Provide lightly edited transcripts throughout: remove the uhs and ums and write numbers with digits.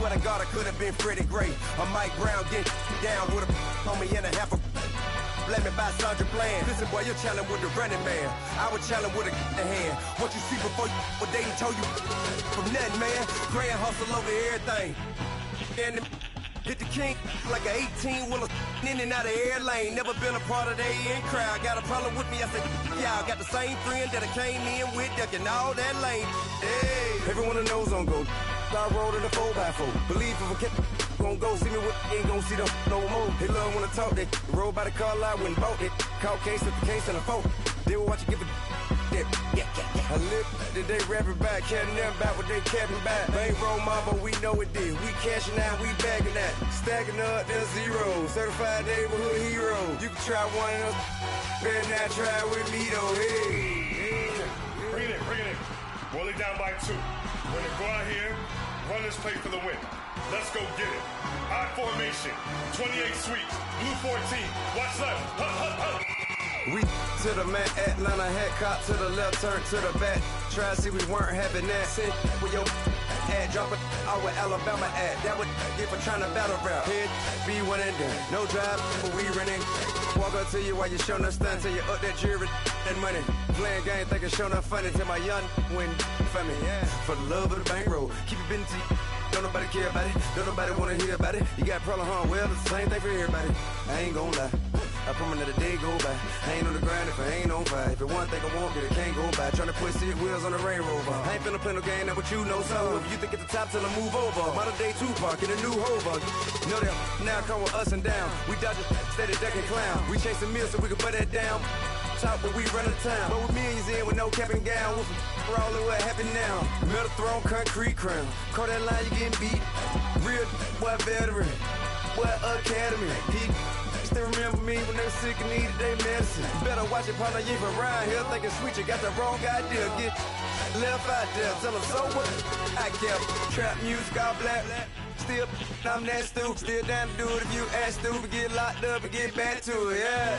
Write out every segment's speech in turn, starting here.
swear to God, I could have been Freddie Gray. Or Mike Brown getting down with a on me and a half a blame me by Sandra Bland. Listen, boy, you're challenging with the running man. I was challenging with a hand. What you see before you, what they told you from nothing, man. Grand hustle over everything. And hit the king like an 18-wheeler in and out of air lane. Never been a part of the in crowd. Got a problem with me, I said, y'all got the same friend that I came in with, ducking all that lane. Hey, everyone knows on go. I rolled in a 4x4. Believe if a kid gon' go see me with, ain't gon' see them no more. They love when I talk, they roll by the car lot when bought it. Caught case at the case and a phone. They will watch you give a dip. I live today rapping back, caring them back what they capping back. Bankroll mama, we know it did. We cashing out, we bagging that. Stacking up, there's zero. Certified neighborhood hero. You can try one of those, better not try with me though. Hey. Bring it in. Roll it down by 2. We're gonna go out here, run this play for the win. Let's go get it. I formation, 28 sweeps, blue 14. Watch left. Hup. We to the man, Atlanta hat cop to the left, turn to the back. Try to see we weren't having that. Sit with your ad, drop it out with Alabama ad. That would get for trying to battle rap. Head be one and done. No drive, but we running. Walk up to you while you showing us stun till you up that jewelry and money. Playing game, thinking showing up funny till my young win for me. Yeah. For the love of the bankroll, keep it busy. Don't nobody care about it. Don't nobody wanna hear about it. You got a problem, huh? Well, it's the same thing for everybody. I ain't gon' lie. I promise that a day go by. I ain't on the grind if I ain't on fire. If it one thing I want, then it can't go by. Tryna put 6 wheels on the Range Rover. I ain't finna play no game, that what you know. So if you think at the top till I move over. Modern day Tupac in a new Hova. Know that now come with us and down. We dodge it, steady ducking clown. We chasing meals so we can put that down. Talk, but we run the town. But with millions in with no cap and gown. With for all of what happened now. Metal throne, concrete crown. Call that line, you getting beat. Real boy veteran. Boy academy. He still remember me when they were sick and needed their medicine. Better watch it, partner, you ain't from around here thinking sweet, you got the wrong idea. Get left out there, tell them so what? I kept trap music all black. Still, I'm that stupid. Still down to do it if you act stupid. Get locked up and get back to it, yeah.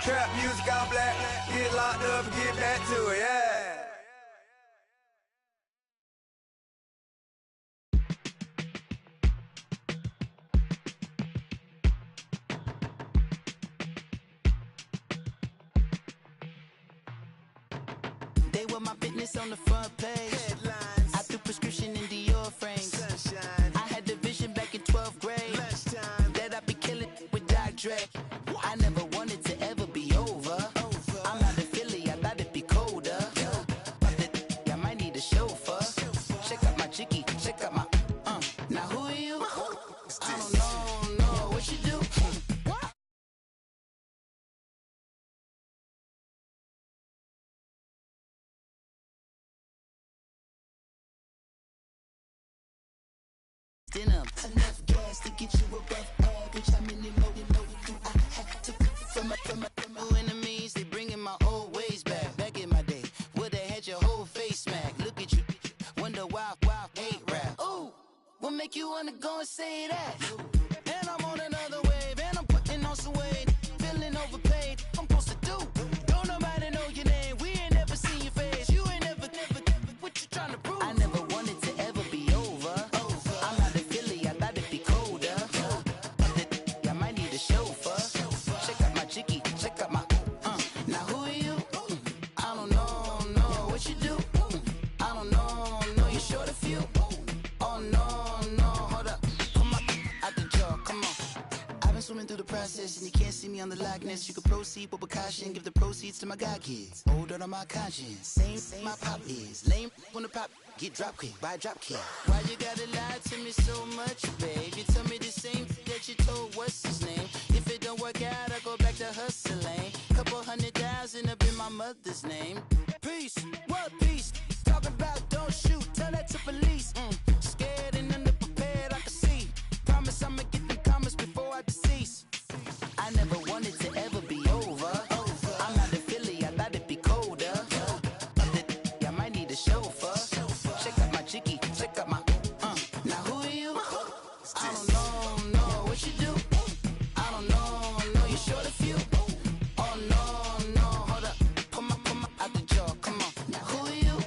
Trap music all black. Get locked up and get back to it, yeah. They were my business on the front page. Headlines. I threw prescription in Dior frames. Sunshine. I had the vision back in 12th grade. Lunchtime. That I'd be killing with Doc Dre. I never wanted to ever be over. I'm not a Philly, I thought it'd be colder. I might need a chauffeur. Check out my chicky, check out my Now who are you? I don't know what you do. Enough gas to get you above average. I'm in the loaded. I had to from my enemies. They bringing my old ways back. Back in my day, where they had your whole face smacked. Look at you, wonder why hate rap. Ooh, what make you wanna go and say that? And I'm on another wave, and I'm putting on some weight. Feeling overpaid. I'm supposed to do. Don't nobody know your name. We ain't never seen your face. You ain't never. What you trying to prove? I never wanted to ever be over. I'm not a Philly, I thought it'd be colder. I might need a chauffeur. Check out my chicky, check out my Now who are you? I don't know what you do. I don't know you're short a few. Oh no, hold up. Come on, out the jaw, come on. I've been swimming through the process and you can't see me on the likeness. You can proceed with caution, give the proceeds to my god kids. Hold on my conscience, same my pop is. Lame when the pop get drop quick, buy drop kick. Why you gotta lie to me so much, babe? You tell me the same that you told what's his name. If it don't work out, I go back to hustling. Couple 100,000 up in my mother's name. Peace, what peace? Talking about don't shoot, tell that to police. Scared and underprepared, I can see. Promise I'ma get them comments before I decease. I never wanted to ever be over. I'm not a Philly, I thought it'd be colder. I might need a chauffeur. Check out my chicky, check out my Now who are you? I don't know what you do. I don't know you're short a few. Oh no, hold up. Come out the jaw, come on. Now who are you?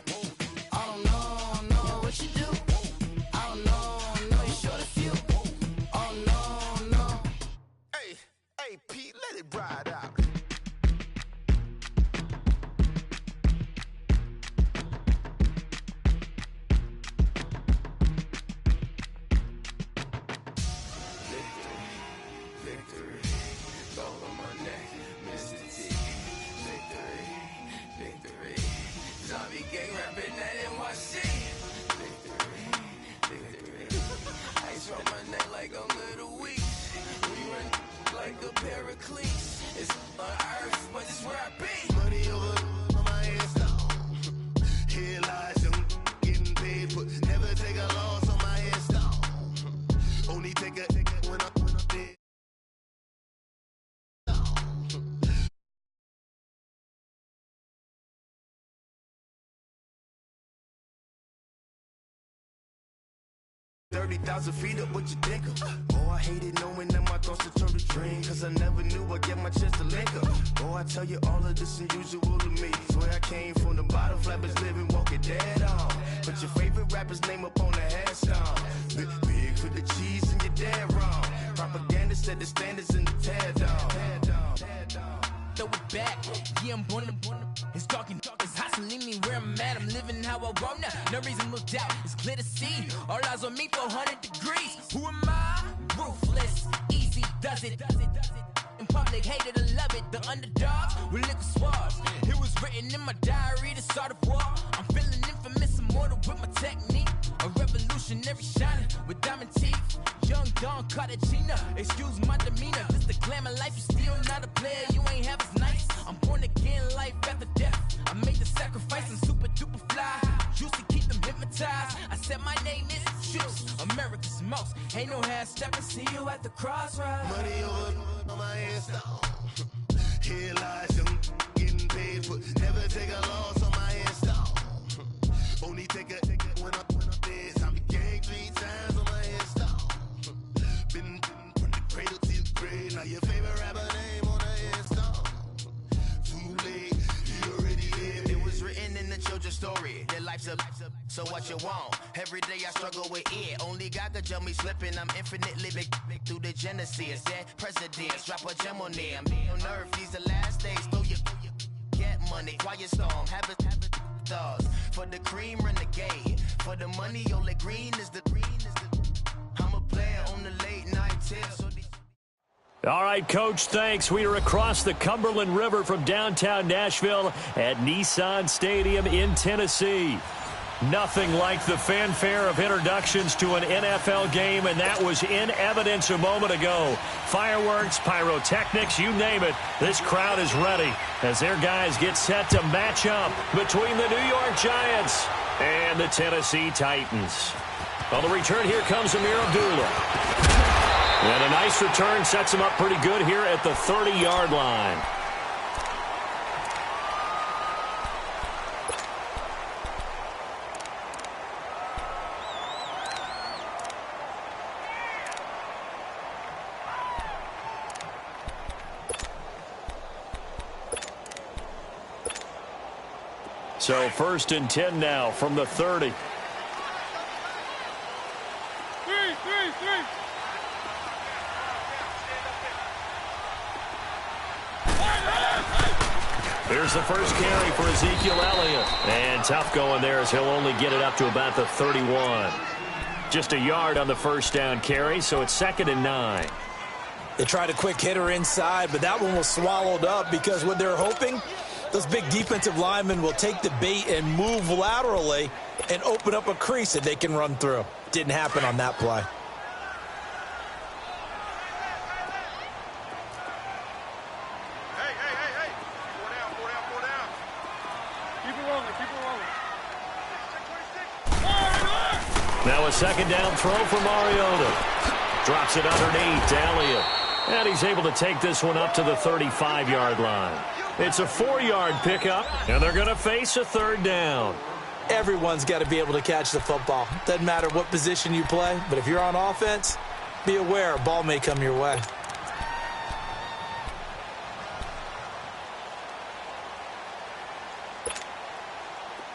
paid, but never take a loss on my install. Only take a when I'm dead. 30,000 feet up, what you think of? Oh, I hated knowing that my thoughts would turn to dream, cause I never knew I'd get my chance to link up. Oh, I tell you all of this unusual to me. Swear I came from the bottom, flappers living, walking dead on. Put your favorite rapper's name up on the headstone. Big for the cheese and you're dead wrong. Propaganda set the standards in the tear down. Throw it back, yeah, I'm born to. It's dark, it's hot, so leave me where I'm at. I'm living how I want now. No reason to look out, it's clear to see. All eyes on me, 400 degrees. Who am I? Ruthless, easy does it. In public, hated or love it. The underdogs with liquor swabs. It was written in my diary to start a war. I'm feeling infamous, immortal with my technique. A revolutionary shining with diamond teeth. Young Don Cartagena, excuse my demeanor. This the glamour life, you still not a player, you ain't half as nice. I'm born again, life after death. I made the sacrifice and super duper fly. Juicy, keep them hypnotized. I said my name is Juice, America's most. Ain't no half stepping, see you at the crossroads. Money over on my install. Here lies young getting paid, but never take a loss on my install. Only take a when I'm dead. I became 3 times on my install. Been from the cradle to the grave. Now your favorite rapper name on the install. Too late, you already lived. It was written in the children's story. Their life's a so what you want? Every day I struggle with it. Only God could jump me slipping. I'm infinitely big through the genesis. Dead presidents, drop a gem on them. On earth, these the last days. Throw your get money, quiet storm. Have it thoughts. For the cream, renegade. For the money, only green is the green is the. I'm a player on the late night tip. So All right, Coach, thanks. We are across the Cumberland River from downtown Nashville at Nissan Stadium in Tennessee. Nothing like the fanfare of introductions to an NFL game, and that was in evidence a moment ago. Fireworks, pyrotechnics, you name it. This crowd is ready as their guys get set to match up between the New York Giants and the Tennessee Titans. On the return, here comes Amir Abdullah. And a nice return sets him up pretty good here at the 30-yard line. So 1st and 10 now from the 30. Here's the first carry for Ezekiel Elliott. And tough going there as he'll only get it up to about the 31. Just a yard on the first down carry, so it's 2nd and 9. They tried a quick hitter inside, but that one was swallowed up because what they're hoping, those big defensive linemen will take the bait and move laterally and open up a crease that they can run through. Didn't happen on that play. Now a 2nd down throw for Mariota. Drops it underneath to Elliott. And he's able to take this one up to the 35-yard line. It's a 4-yard pickup, and they're going to face a 3rd down. Everyone's got to be able to catch the football. Doesn't matter what position you play, but if you're on offense, be aware a ball may come your way.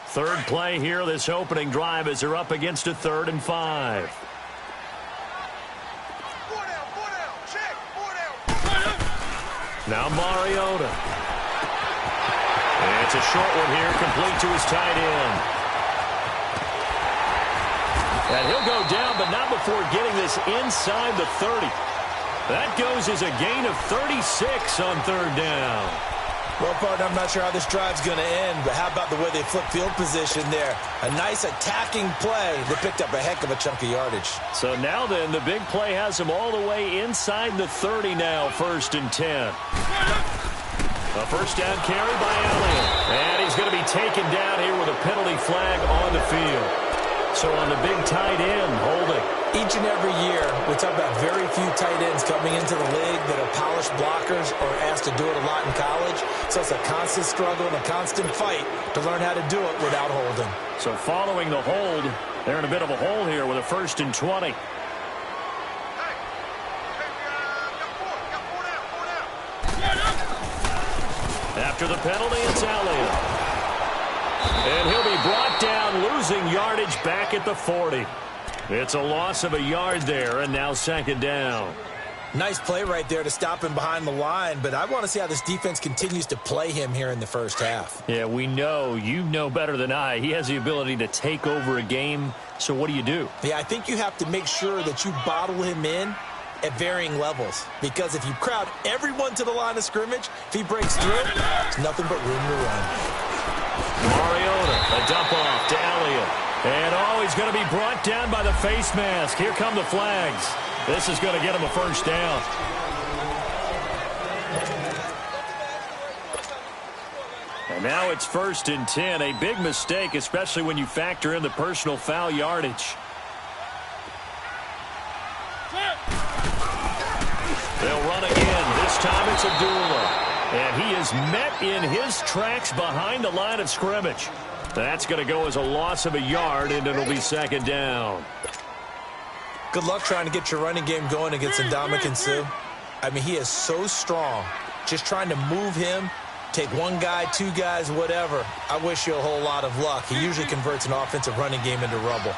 Third play here, this opening drive, as they're up against a 3rd and 5. Now Mariota. And it's a short one here, complete to his tight end. And he'll go down, but not before getting this inside the 30. That goes as a gain of 36 on 3rd down. Well, partner, I'm not sure how this drive's going to end, but how about the way they flip field position there? A nice attacking play that picked up a heck of a chunk of yardage. So now then, the big play has him all the way inside the 30 now, 1st and 10. A first down carry by Elliott. And he's going to be taken down here with a penalty flag on the field. So on the big tight end, holding. Each and every year, we talk about very few tight ends coming into the league that are polished blockers or asked to do it a lot in college. So it's a constant struggle and a constant fight to learn how to do it without holding. So following the hold, they're in a bit of a hole here with a 1st and 20. After the penalty, it's Elliott. And he'll be brought down, losing yardage back at the 40. It's a loss of a yard there, and now 2nd down. Nice play right there to stop him behind the line, but I want to see how this defense continues to play him here in the first half. Yeah, we know. You know better than I. He has the ability to take over a game, so what do? Yeah, I think you have to make sure that you bottle him in at varying levels, because if you crowd everyone to the line of scrimmage, if he breaks through, there's nothing but room to run. Mariota, a dump off to Elliott. And, he's going to be brought down by the face mask. Here come the flags. This is going to get him a 1st down. And now it's 1st and 10. A big mistake, especially when you factor in the personal foul yardage. They'll run again. This time it's Abdullah. And he is met in his tracks behind the line of scrimmage. That's going to go as a loss of a yard, and it'll be 2nd down. Good luck trying to get your running game going against Ndamukong Suh. I mean, he is so strong. Just trying to move him, take one guy, 2 guys, whatever. I wish you a whole lot of luck. He usually converts an offensive running game into rubble.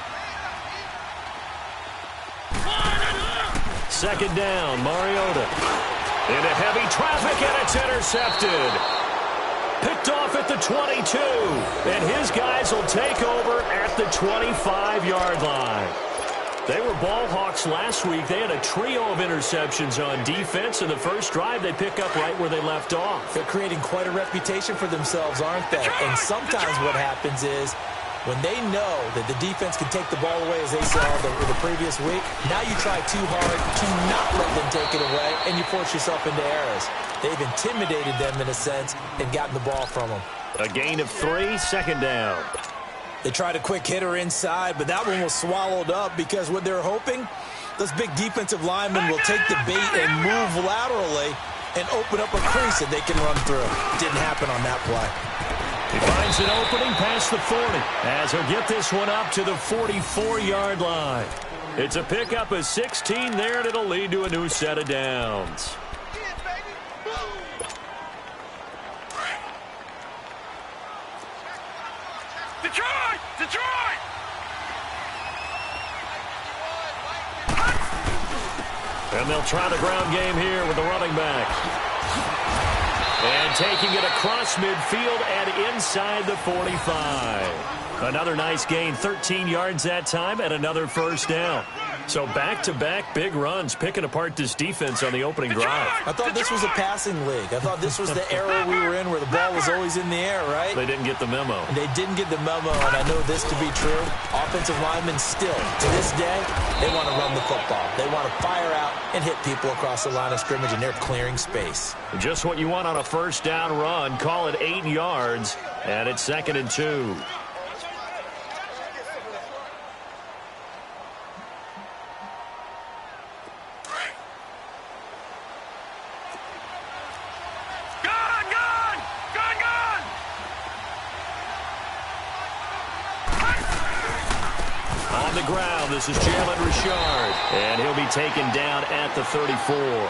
2nd down, Mariota. Into heavy traffic, and it's intercepted. Picked off at the 22. And his guys will take over at the 25-yard line. They were ball hawks last week. They had a trio of interceptions on defense. In the first drive, they pick up right where they left off. They're creating quite a reputation for themselves, aren't they? And sometimes what happens is, when they know that the defense can take the ball away, as they saw the previous week, now you try too hard to not let them take it away, and you force yourself into errors. They've intimidated them in a sense and gotten the ball from them. A gain of 3, 2nd down. They tried a quick hitter inside, but that one was swallowed up because what they're hoping, those big defensive linemen will take the bait and move laterally and open up a crease that they can run through. Didn't happen on that play. He finds an opening past the 40 as he'll get this one up to the 44-yard line. It's a pickup of 16 there, and it'll lead to a new set of downs. Detroit! Detroit! And they'll try the ground game here with the running back. And taking it across midfield and inside the 45. Another nice gain, 13 yards that time, and another 1st down. So back-to-back big runs, picking apart this defense on the opening drive. I thought this was a passing league. I thought this was the era we were in where the ball was always in the air, right? They didn't get the memo. They didn't get the memo, and I know this to be true. Offensive linemen still, to this day, they want to run the football. They want to fire out and hit people across the line of scrimmage, and they're clearing space. Just what you want on a 1st down run. Call it 8 yards, and it's 2nd and 2. On the ground, this is Jalen Richard, and he'll be taken down at the 34.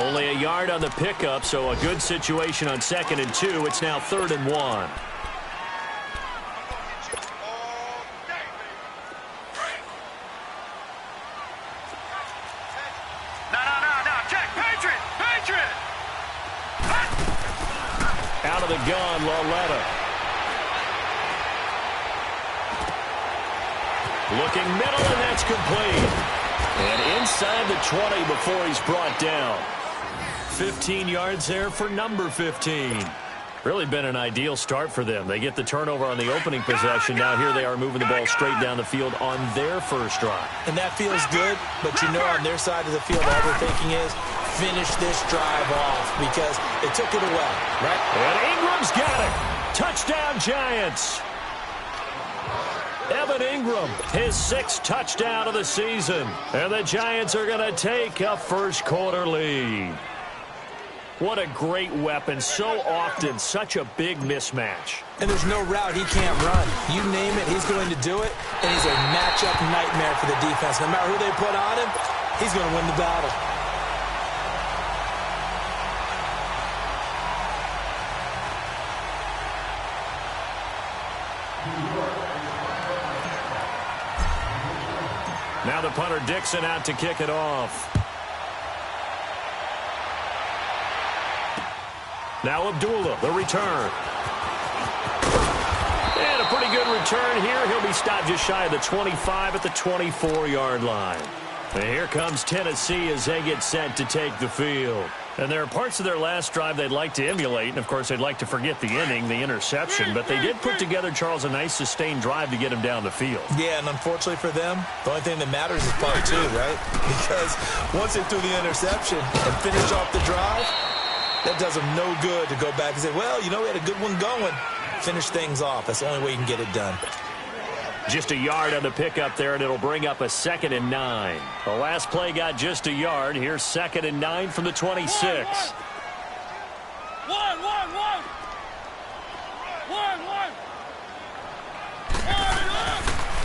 Only a yard on the pickup, so a good situation on 2nd and 2. It's now 3rd and 1. Out of the gun, Lauletta. Looking middle, and that's complete. And inside the 20 before he's brought down. 15 yards there for number 15. Really been an ideal start for them. They get the turnover on the opening possession. Now here they are moving the ball straight down the field on their first drive. And that feels good, but you know on their side of the field all they're thinking is finish this drive off because they took it away, right? And Ingram's got it. Touchdown, Giants. Evan Melvin Ingram, his 6th touchdown of the season. And the Giants are going to take a first-quarter lead. What a great weapon. So often, such a big mismatch. And there's no route he can't run. You name it, he's going to do it. And he's a matchup nightmare for the defense. No matter who they put on him, he's going to win the battle. Now the punter Dixon out to kick it off. Now Abdullah, the return. And a pretty good return here. He'll be stopped just shy of the 25 at the 24-yard line. And here comes Tennessee as they get set to take the field. And there are parts of their last drive they'd like to emulate. And, of course, they'd like to forget the inning, the interception. But they did put together, Charles, a nice sustained drive to get him down the field. Yeah, and unfortunately for them, the only thing that matters is part 2, right? Because once they threw the interception and finished off the drive, that does them no good to go back and say, well, you know, we had a good one going. Finish things off. That's the only way you can get it done. Just a yard on the pickup there, and it'll bring up a 2nd and 9. The last play got just a yard. Here's 2nd and 9 from the 26.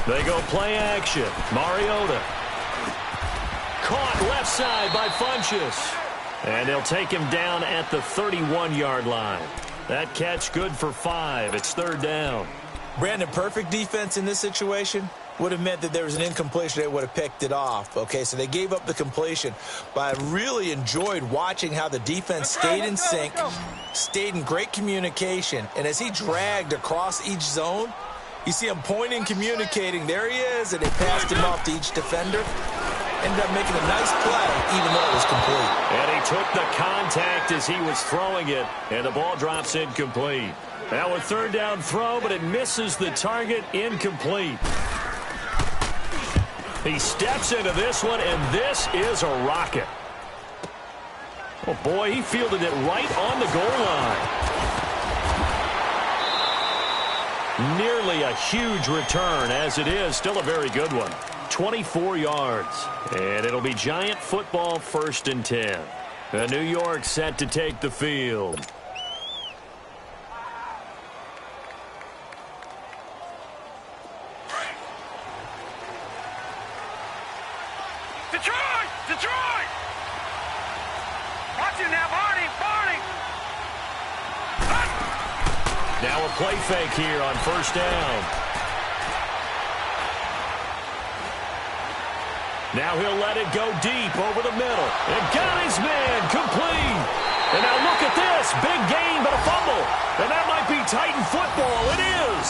They go play action. Mariota. Caught left side by Funchess. And they'll take him down at the 31-yard line. That catch good for 5. It's 3rd down. Brandon, perfect defense in this situation would have meant that there was an incompletion. They would have picked it off. Okay, so they gave up the completion. But I really enjoyed watching how the defense stayed in sync, stayed in great communication. And as he dragged across each zone, you see him pointing, communicating. There he is, and they passed him off to each defender. Ended up making a nice play, even though it was complete. And he took the contact as he was throwing it, and the ball drops incomplete. Now a 3rd down throw, but it misses the target, incomplete. He steps into this one, and this is a rocket. Oh, boy, he fielded it right on the goal line. Nearly a huge return, as it is. Still a very good one. 24 yards. And it'll be Giant football, 1st and 10. New York set to take the field. Detroit! Watch it now, Barney! Now a play fake here on 1st down. Now he'll let it go deep over the middle. And got his man complete. And now look at this. Big gain, but a fumble. And that might be Titan football. It is.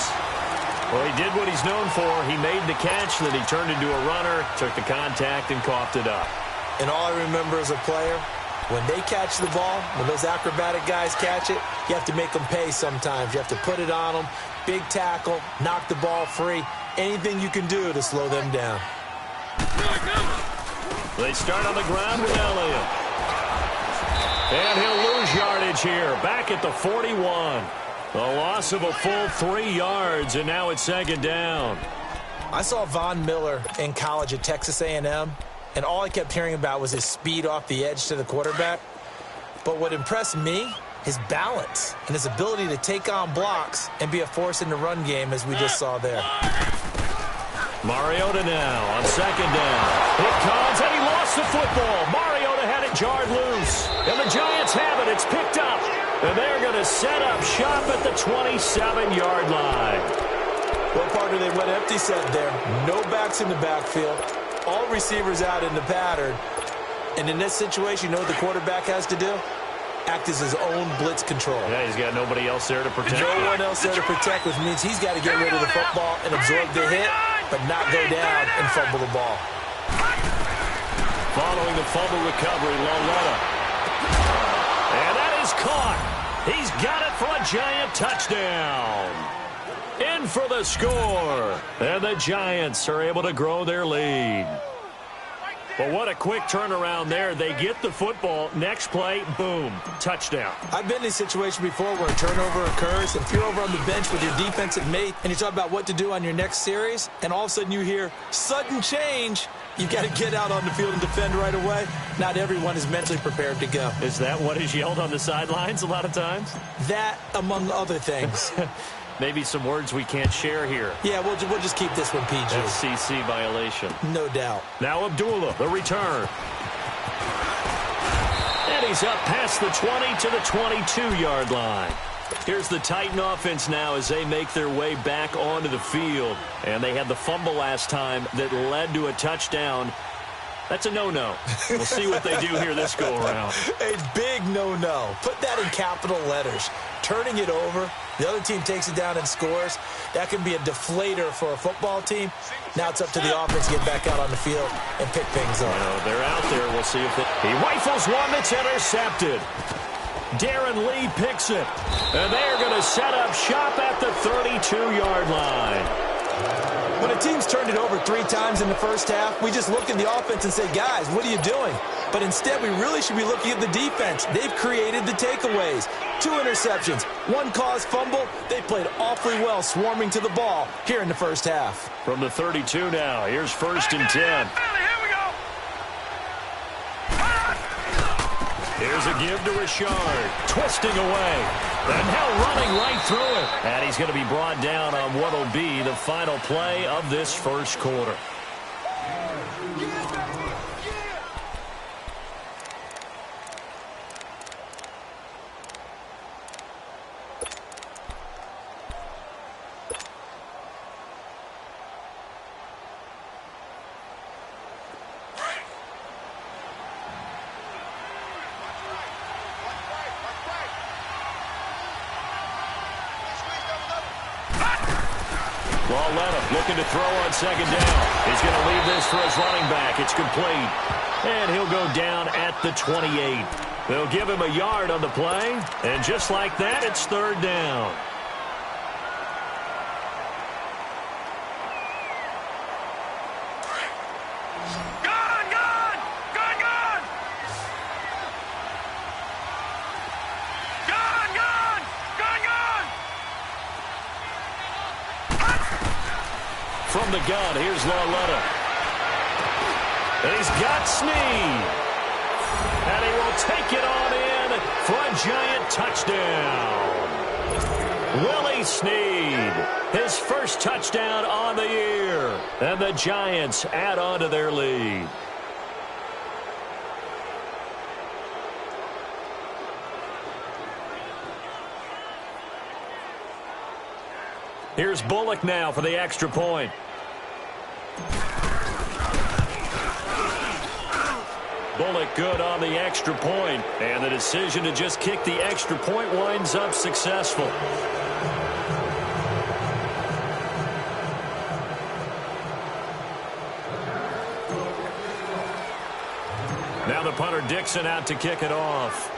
Well, he did what he's known for. He made the catch, then he turned into a runner, took the contact, and coughed it up. And all I remember as a player, when they catch the ball, when those acrobatic guys catch it, you have to make them pay sometimes. You have to put it on them, big tackle, knock the ball free, anything you can do to slow them down. They start on the ground with Elliott. And he'll lose yardage here, back at the 41. A loss of a full 3 yards, and now it's 2nd down. I saw Von Miller in college at Texas A&M, and all I kept hearing about was his speed off the edge to the quarterback. But what impressed me, his balance and his ability to take on blocks and be a force in the run game, as we just saw there. Mariota now on 2nd down. It comes, and he lost the football. Mariota had it jarred loose. And the Giants have it. It's picked up. And they're going to set up shop at the 27-yard line. Well, partner, they went empty set there. No backs in the backfield. All receivers out in the pattern. And in this situation, you know what the quarterback has to do? Act as his own blitz control. Yeah, he's got nobody else there to protect. No one else there to protect, which means he's got to get rid of the football and absorb the hit, but not go down and fumble the ball. Following the fumble recovery, Loletta. And that is caught. He's got it for a Giant touchdown. In for the score. And the Giants are able to grow their lead. Well, what a quick turnaround there. They get the football. Next play, boom, touchdown. I've been in a situation before where a turnover occurs. If you're over on the bench with your defensive mate and you're talking about what to do on your next series, and all of a sudden you hear sudden change, you got to get out on the field and defend right away. Not everyone is mentally prepared to go. Is that what is yelled on the sidelines a lot of times? That, among other things. Maybe some words we can't share here. Yeah, we'll just keep this one PG. FCC violation. No doubt. Now Abdullah, the return. And he's up past the 20 to the 22-yard line. Here's the Titan offense now as they make their way back onto the field. And they had the fumble last time that led to a touchdown. That's a no-no. We'll see what they do here this go-around. A big no-no. Put that in capital letters. Turning it over, the other team takes it down and scores. That can be a deflator for a football team. Now it's up to the offense to get back out on the field and pick things up. They're out there. We'll see if he rifles one that's intercepted. Darren Lee picks it. And they're going to set up shop at the 32-yard line. When a team's turned it over 3 times in the first half, we just look at the offense and say, guys, what are you doing? But instead, we really should be looking at the defense. They've created the takeaways. 2 interceptions, 1 caused fumble. They played awfully well swarming to the ball here in the first half. From the 32 now, here's 1st and 10. Here's a give to Richard, twisting away, and now running right through it. And he's going to be brought down on what will be the final play of this first quarter. Looking to throw on 2nd down. He's going to leave this for his running back. It's complete. And he'll go down at the 28. They'll give him a yard on the play. And just like that, it's 3rd down. From the gun, here's Lauletta. And he's got Snead. And he will take it on in for a giant touchdown. Willie Snead, his first touchdown on the year. And the Giants add on to their lead. Here's Bullock now for the extra point. Bullock good on the extra point, and the decision to just kick the extra point winds up successful. Now the punter Dixon out to kick it off.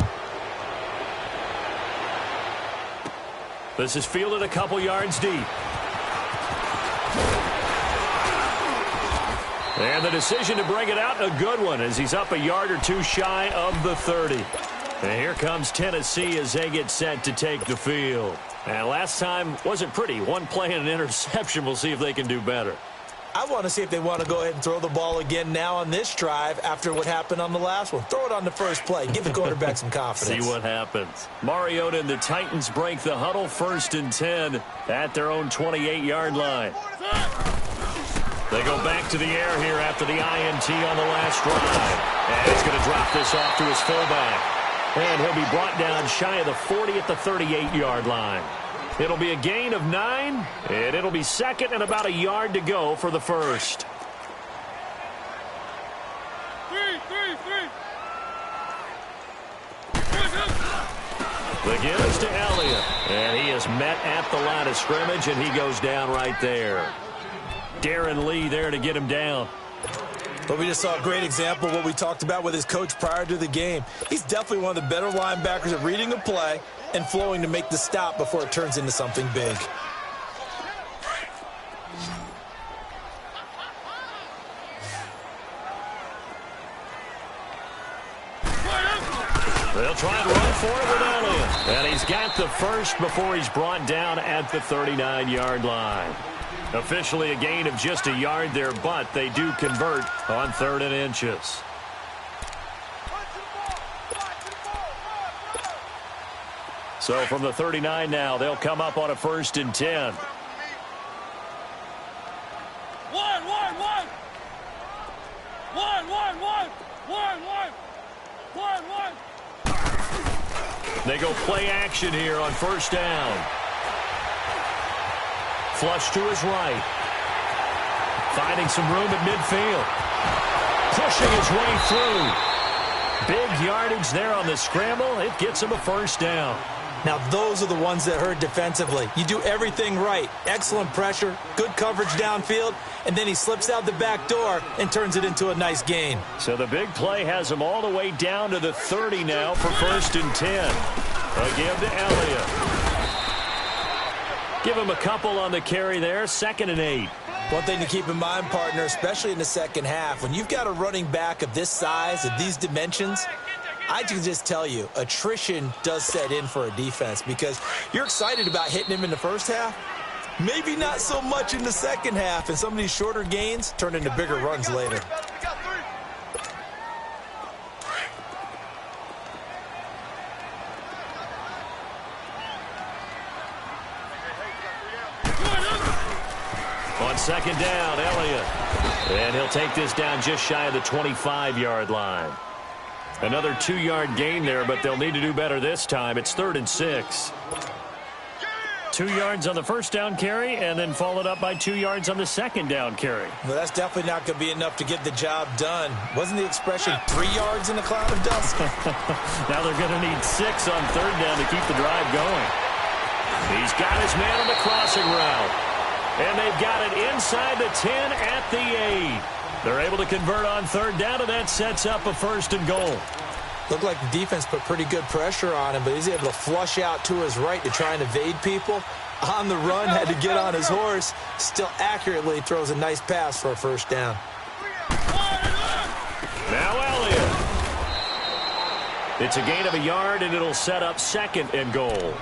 This is fielded a couple yards deep. And the decision to bring it out, a good one, as he's up a yard or 2 shy of the 30. And here comes Tennessee as they get set to take the field. And last time wasn't pretty. 1 play and an interception. We'll see if they can do better. I want to see if they want to go ahead and throw the ball again now on this drive after what happened on the last one. Throw it on the first play. Give the quarterback some confidence. See what happens. Mariota and the Titans break the huddle, 1st and 10 at their own 28-yard line. They go back to the air here after the INT on the last drive. And he's going to drop this off to his fullback. And he'll be brought down shy of the 40 at the 38-yard line. It'll be a gain of 9, and it'll be 2nd and about a yard to go for the first. The give is to Elliott, and he is met at the line of scrimmage, and he goes down right there. Darren Lee there to get him down. But we just saw a great example of what we talked about with his coach prior to the game. He's definitely one of the better linebackers at reading a play and flowing to make the stop before it turns into something big. They'll try and run for it with Elliott. And he's got the first before he's brought down at the 39-yard line. Officially a gain of just a yard there, but they do convert on 3rd and inches. So from the 39 now, they'll come up on a 1st and 10. They go play action here on 1st down. Flush to his right. Finding some room at midfield. Pushing his way through. Big yardage there on the scramble. It gets him a 1st down. Now, those are the ones that hurt defensively. You do everything right. Excellent pressure, good coverage downfield, and then he slips out the back door and turns it into a nice gain. So the big play has him all the way down to the 30 now for 1st and 10. A give to Elliott. Give him a couple on the carry there, 2nd and 8. One thing to keep in mind, partner, especially in the second half, when you've got a running back of this size, of these dimensions, I can just tell you, attrition does set in for a defense because you're excited about hitting him in the first half. Maybe not so much in the second half, and some of these shorter gains turn into bigger runs later. On 2nd down, Elliott. And he'll take this down just shy of the 25-yard line. Another 2-yard gain there, but they'll need to do better this time. It's 3rd and 6. 2 yards on the 1st down carry, and then followed up by 2 yards on the 2nd down carry. Well, that's definitely not going to be enough to get the job done. Wasn't the expression 3 yards in a cloud of dust? Now they're going to need 6 on 3rd down to keep the drive going. He's got his man on the crossing route. And they've got it inside the 10 at the 8. They're able to convert on 3rd down, and that sets up a 1st and goal. Looked like the defense put pretty good pressure on him, but he's able to flush out to his right to try and evade people. On the run, had to get on his horse. Still accurately throws a nice pass for a 1st down. Now Elliott. It's a gain of a yard, and it'll set up 2nd and goal.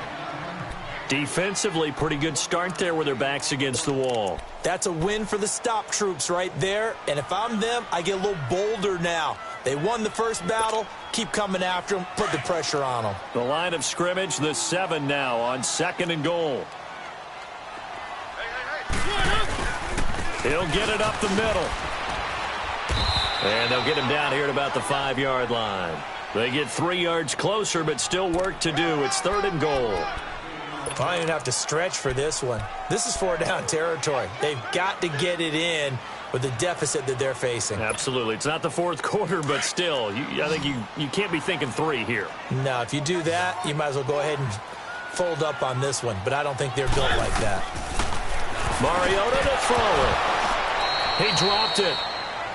Defensively, pretty good start there with their backs against the wall. That's a win for the stop troops right there. And if I'm them, I get a little bolder now. They won the first battle. Keep coming after them. Put the pressure on them. The line of scrimmage, the 7 now on 2nd and goal. He'll get it up the middle. And they'll get him down here at about the 5-yard line. They get 3 yards closer, but still work to do. It's 3rd and goal. I don't even have to stretch for this one. This is 4-down territory. They've got to get it in with the deficit that they're facing. Absolutely. It's not the 4th quarter, but still, I think you can't be thinking 3 here. No, if you do that, you might as well go ahead and fold up on this one, but I don't think they're built like that. Mariota to throw it. He dropped it.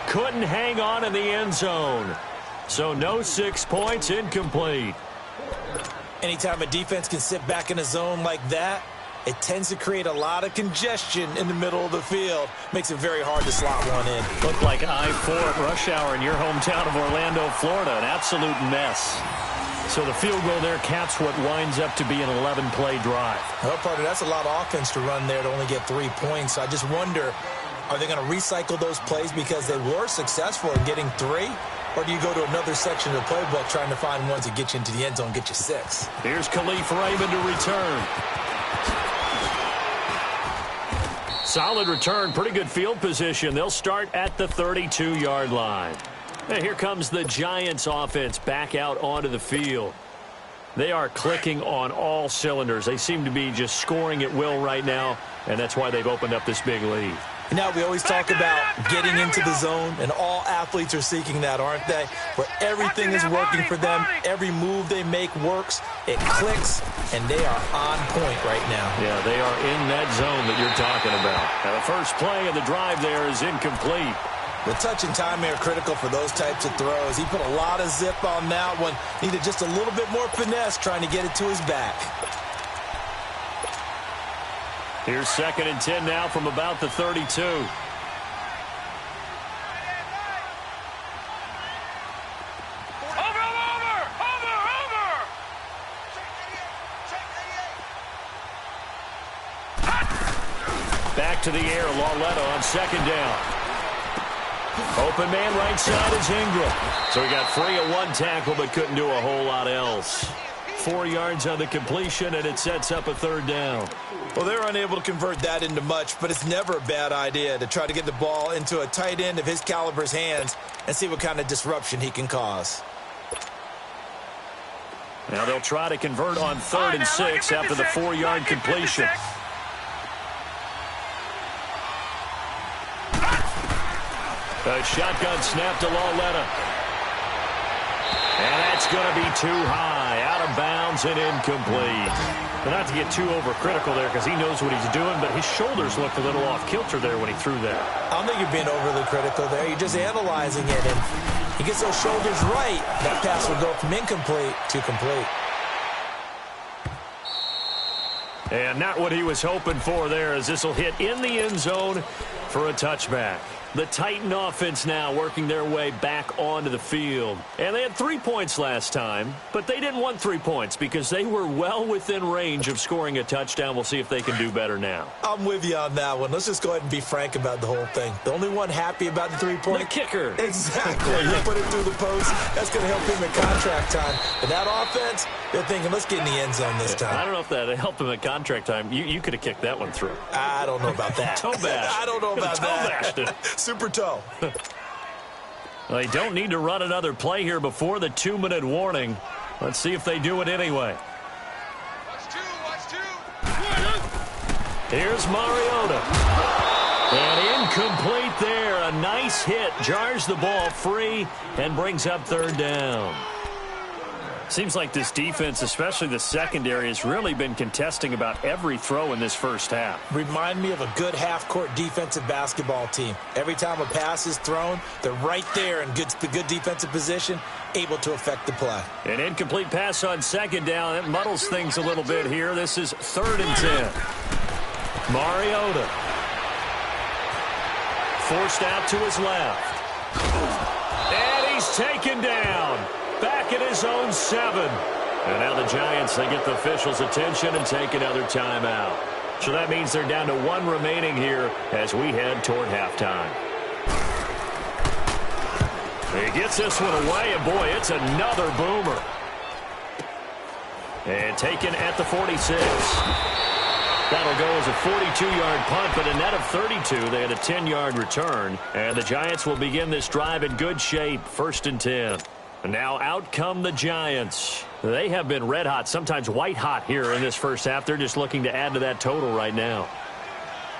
Couldn't hang on in the end zone. So no 6 points, incomplete. Anytime a defense can sit back in a zone like that, it tends to create a lot of congestion in the middle of the field. Makes it very hard to slot one in. Looked like I-4 at rush hour in your hometown of Orlando, Florida. An absolute mess. So the field goal there caps what winds up to be an 11-play drive. Well, partner, that's a lot of offense to run there to only get 3 points. I just wonder, are they going to recycle those plays because they were successful in getting 3? Or do you go to another section of the playbook trying to find ones that get you into the end zone, get you 6? Here's Khalif Raymond to return. Solid return, pretty good field position. They'll start at the 32-yard line. And here comes the Giants offense back out onto the field. They are clicking on all cylinders. They seem to be just scoring at will right now, and that's why they've opened up this big lead. Now, we always talk about getting into the zone, and all athletes are seeking that, aren't they? Where everything is working for them, every move they make works, it clicks, and they are on point right now. Yeah, they are in that zone that you're talking about. Now, the first play of the drive there is incomplete. The touch and timing are critical for those types of throws. He put a lot of zip on that one. Needed just a little bit more finesse trying to get it to his back. Here's 2nd and 10 now from about the 32. back to the air. Lauletta on second down. Open man right side is Ingram. So he got free of one tackle but couldn't do a whole lot else. 4 yards on the completion, and it sets up a third down. Well, they were unable to convert that into much, but it's never a bad idea to try to get the ball into a tight end of his caliber's hands and see what kind of disruption he can cause. Now they'll try to convert on 3rd and 6 after the 4-yard completion. A shotgun snap to Lauletta. And that's going to be too high, out of bounds and incomplete. But not to get too overcritical there because he knows what he's doing, but his shoulders looked a little off kilter there when he threw that. I don't think you're being overly critical there. You're just analyzing it, and he gets those shoulders right. That pass will go from incomplete to complete. And not what he was hoping for there, as this will hit in the end zone for a touchback. The Titan offense now working their way back onto the field. And they had 3 points last time, but they didn't want 3 points because they were well within range of scoring a touchdown. We'll see if they can do better now. I'm with you on that one. Let's just go ahead and be frank about the whole thing. The only one happy about the 3-point. The kicker. Exactly. You put it through the post. That's going to help him at contract time. But that offense, they're thinking, let's get in the end zone this time. I don't know if that helped him at contract time. You could have kicked that one through. I don't know about that. Toe bash. I don't know about that. Toe bashed it. Super toe. They don't need to run another play here before the 2-minute warning. Let's see if they do it anyway. Here's Mariota. And incomplete there. A nice hit. Jars the ball free and brings up 3rd down. Seems like this defense, especially the secondary, has really been contesting about every throw in this first half. Remind me of a good half-court defensive basketball team. Every time a pass is thrown, they're right there in good defensive position, able to affect the play. An incomplete pass on 2nd down. That muddles things a little bit here. This is 3rd and 10. Mariota. Forced out to his left. And he's taken down. Back at his own 7. And now the Giants, they get the officials' attention and take another timeout. So that means they're down to 1 remaining here as we head toward halftime. He gets this one away, and boy, it's another boomer. And taken at the 46. That'll go as a 42-yard punt, but a net of 32. They had a 10-yard return. And the Giants will begin this drive in good shape, 1st and 10. And now out come the Giants. They have been red hot, sometimes white hot here in this first half. They're just looking to add to that total right now.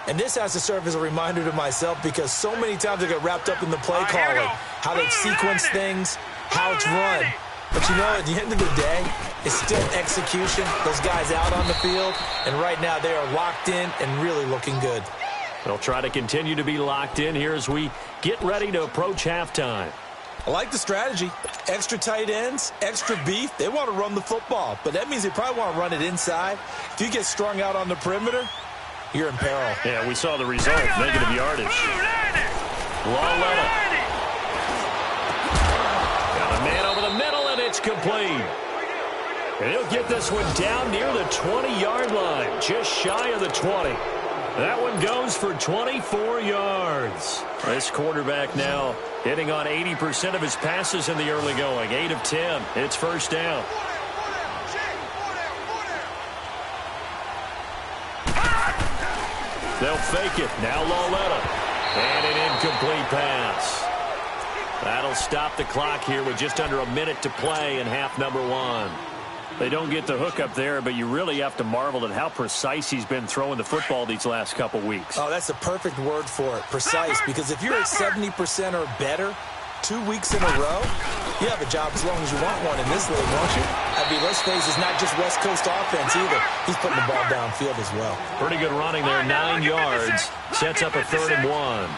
And this has to serve as a reminder to myself because so many times I get wrapped up in the play calling, how they sequence things, how it's run. But you know, at the end of the day, it's still execution. Those guys out on the field, and right now they are locked in and really looking good. They'll try to continue to be locked in here as we get ready to approach halftime. I like the strategy. Extra tight ends, extra beef. They want to run the football, but that means they probably want to run it inside. If you get strung out on the perimeter, you're in peril. Yeah, we saw the result, negative yardage. Lauletta. Got a man over the middle, and it's complete. And he'll get this one down near the 20-yard line, just shy of the 20. That one goes for 24 yards. This quarterback now hitting on 80% of his passes in the early going. 8 of 10. It's 1st down. They'll fake it. Now Lauletta. And an incomplete pass. That'll stop the clock here with just under a minute to play in half number 1. They don't get the hook up there, but you really have to marvel at how precise he's been throwing the football these last couple weeks. Oh, that's the perfect word for it, precise, because if you're at 70% or better 2 weeks in a row, you have a job as long as you want one in this league, won't you? I mean, let's face it, it's not just West Coast offense either. He's putting the ball downfield as well. Pretty good running there, 9 yards. Sets up a 3rd and 1.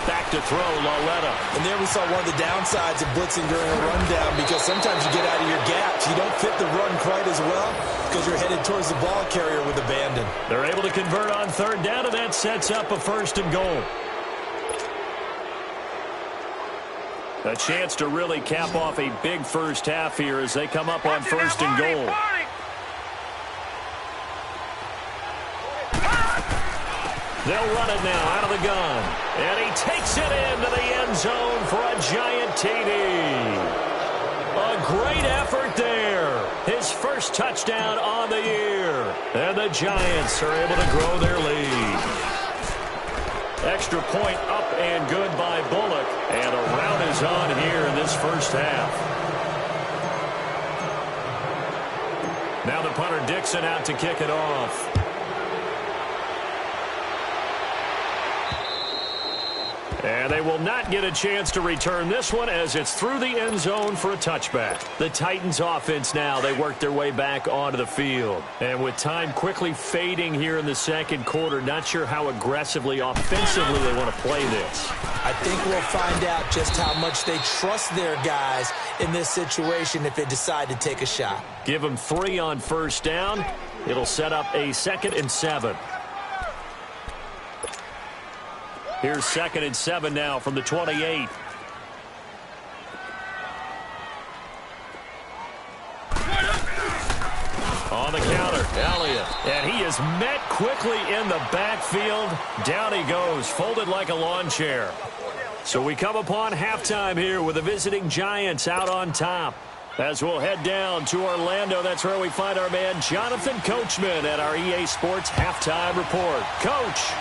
Back to throw, Lauletta. And there we saw one of the downsides of blitzing during a rundown because sometimes you get out of your gaps. You don't fit the run quite as well because you're headed towards the ball carrier with abandon. They're able to convert on 3rd down, and that sets up a 1st and goal. A chance to really cap off a big first half here as they come up on 1st and goal. They'll run it now out of the gun. And he takes it into the end zone for a giant TD. A great effort there. His first touchdown on the year. And the Giants are able to grow their lead. Extra point up and good by Bullock. And a rout is on here in this first half. Now the punter Dixon out to kick it off. And they will not get a chance to return this one as it's through the end zone for a touchback. The Titans offense now, they work their way back onto the field. And with time quickly fading here in the second quarter, not sure how aggressively, offensively they want to play this. I think we'll find out just how much they trust their guys in this situation if they decide to take a shot. Give them 3 on first down. It'll set up a 2nd and 7. Here's 2nd and 7 now from the 28. On the counter, Elliott. And he is met quickly in the backfield. Down he goes, folded like a lawn chair. So we come upon halftime here with the visiting Giants out on top. As we'll head down to Orlando, that's where we find our man Jonathan Coachman at our EA Sports Halftime Report. Coach.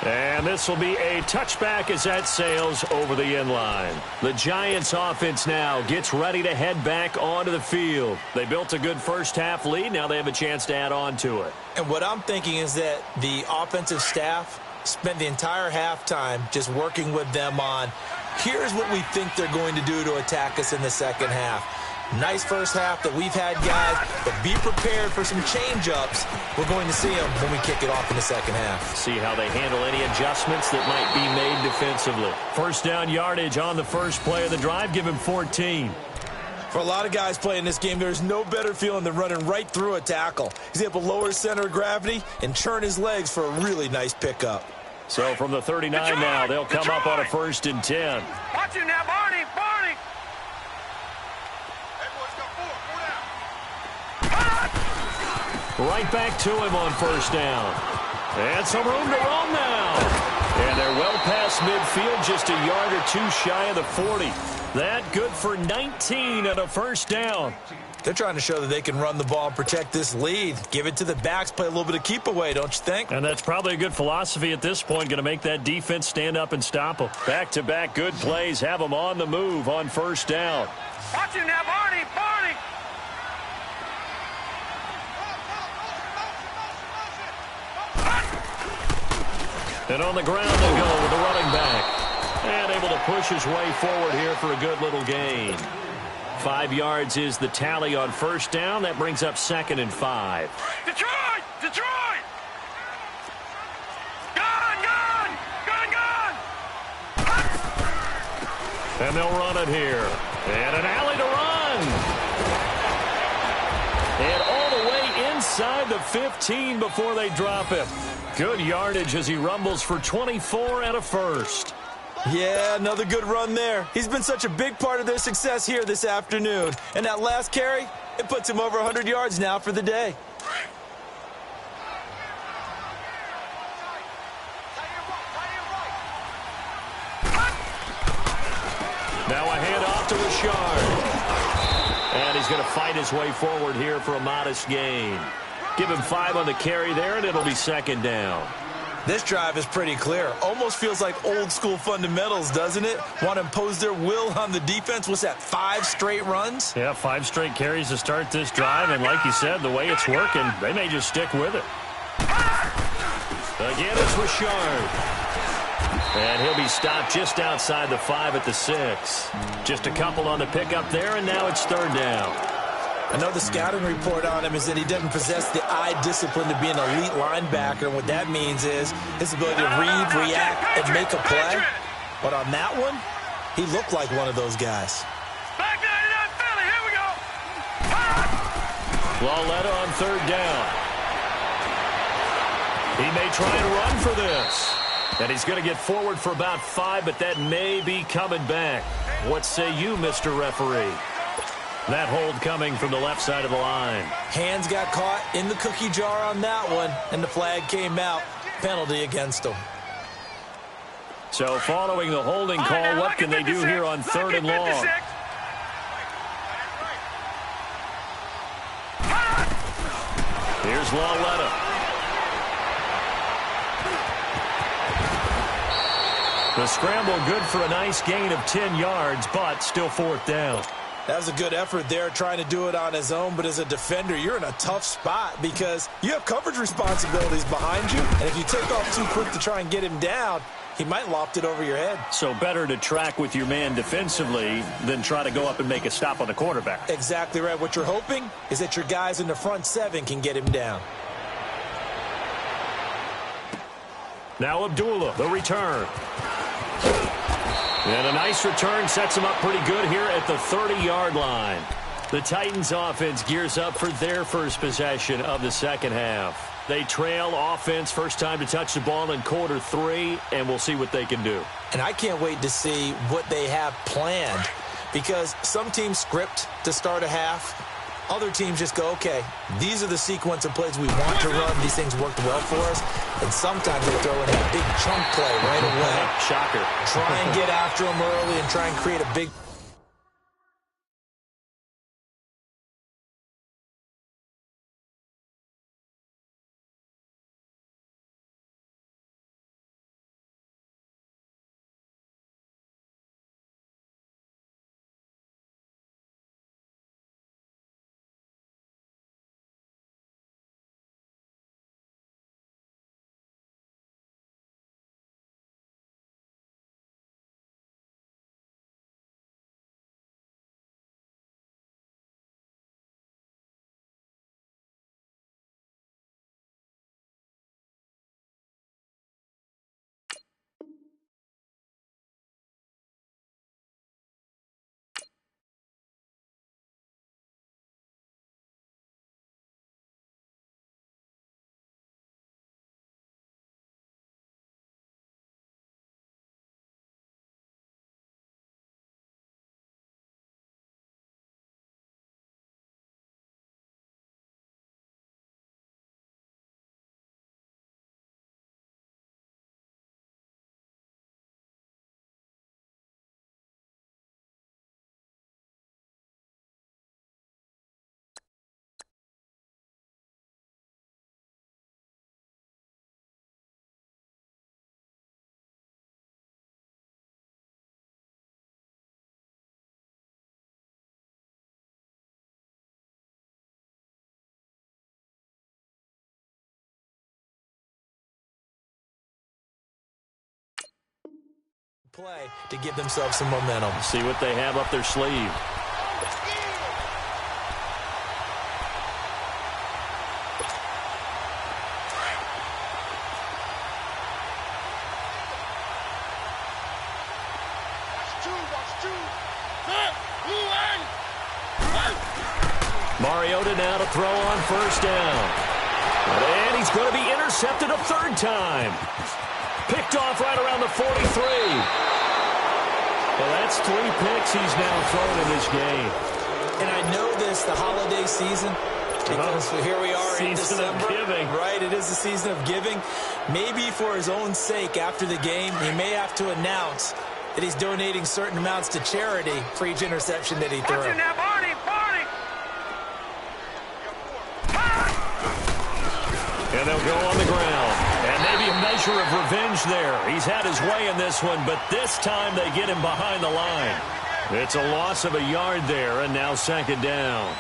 And this will be a touchback as that sails over the end line. The Giants offense now gets ready to head back onto the field. They built a good first half lead. Now they have a chance to add on to it. And what I'm thinking is that the offensive staff spent the entire halftime just working with them on, here's what we think they're going to do to attack us in the second half. Nice first half that we've had, guys, but be prepared for some change-ups. We're going to see them when we kick it off in the second half. See how they handle any adjustments that might be made defensively. First down yardage on the first play of the drive. Give him 14. For a lot of guys playing this game, there's no better feeling than running right through a tackle. He's able to lower his center of gravity and turn his legs for a really nice pickup. So from the 39 now, they'll come up on a 1st and 10. Watch him now, Barney, Barney. Right back to him on first down. And some room to roam now. And they're well past midfield, just a yard or 2 shy of the 40. That good for 19 and a first down. They're trying to show that they can run the ball and protect this lead. Give it to the backs, play a little bit of keep away, don't you think? And that's probably a good philosophy at this point, going to make that defense stand up and stop them. Back-to-back good plays, have them on the move on first down. Watch him now, Barney, Barney. And on the ground they go with the running back. And able to push his way forward here for a good little gain. 5 yards is the tally on first down. That brings up 2nd and 5. Detroit! Detroit! Gun! Gun! Gun! Gun! And they'll run it here. And an alley to run. And all the way inside the 15 before they drop him. Good yardage as he rumbles for 24 and a first. Yeah, another good run there. He's been such a big part of their success here this afternoon. And that last carry, it puts him over 100 yards now for the day. Now a handoff to Richard. And he's going to fight his way forward here for a modest gain. Give him 5 on the carry there, and it'll be 2nd down. This drive is pretty clear. Almost feels like old school fundamentals, doesn't it? Want to impose their will on the defense. What's that, 5 straight runs? Yeah, 5 straight carries to start this drive, and like you said, the way it's working, they may just stick with it. Again, it's Richard. And he'll be stopped just outside the 5 at the 6. Just a couple on the pickup there, and now it's 3rd down. I know the scouting report on him is that he doesn't possess the eye discipline to be an elite linebacker, and what that means is his ability to read, react, and make a play. But on that one, he looked like one of those guys. Back 99 Philly, here we go. Lauletta on 3rd down. He may try and run for this. And he's going to get forward for about 5, but that may be coming back. What say you, Mr. Referee? That hold coming from the left side of the line. Hands got caught in the cookie jar on that one, and the flag came out. Penalty against them. So following the holding call, what can they do here on 3rd and long? Here's Lauletta. The scramble good for a nice gain of 10 yards, but still 4th down. That was a good effort there, trying to do it on his own, but as a defender, you're in a tough spot because you have coverage responsibilities behind you, and if you take off too quick to try and get him down, he might loft it over your head. So better to track with your man defensively than try to go up and make a stop on the quarterback. Exactly right. What you're hoping is that your guys in the front 7 can get him down. Now Abdullah, the return. And a nice return sets him up pretty good here at the 30-yard line. The Titans offense gears up for their first possession of the second half. They trail offense first time to touch the ball in quarter 3, and we'll see what they can do. And I can't wait to see what they have planned because some teams script to start a half. Other teams just go, okay, these are the sequence of plays we want to run. These things worked well for us. And sometimes they throw in a big chunk play right away. Shocker. Try and get after them early and try and create a big play to give themselves some momentum. See what they have up their sleeve. Mariota now to throw on first down. And he's going to be intercepted a 3rd time. Picked off right around the 43. Well, that's 3 picks he's now thrown in this game. And I know this, the holiday season, because here we are in December. Season of giving. Right, it is the season of giving. Maybe for his own sake after the game, he may have to announce that he's donating certain amounts to charity for each interception that he throws. And they'll go on the ground. And maybe a measure of revenge there. He's had his way in this one, but this time they get him behind the line. It's a loss of a yard there, and now 2nd down.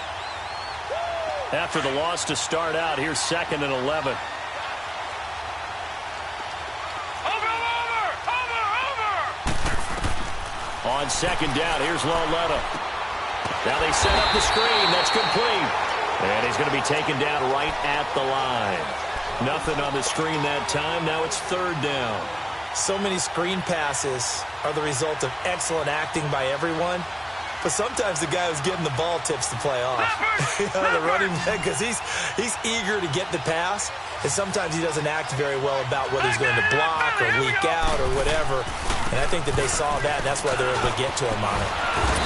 After the loss to start out, here's 2nd and 11. On 2nd down, here's Lauletta. Now they set up the screen. That's complete. And he's going to be taken down right at the line. Nothing on the screen that time. Now it's 3rd down. So many screen passes are the result of excellent acting by everyone. But sometimes the guy who's getting the ball tips the play off. The running back, because he's eager to get the pass. And sometimes he doesn't act very well about whether he's going to block or leak out or whatever. And I think that they saw that. That's why they're able to get to him on it.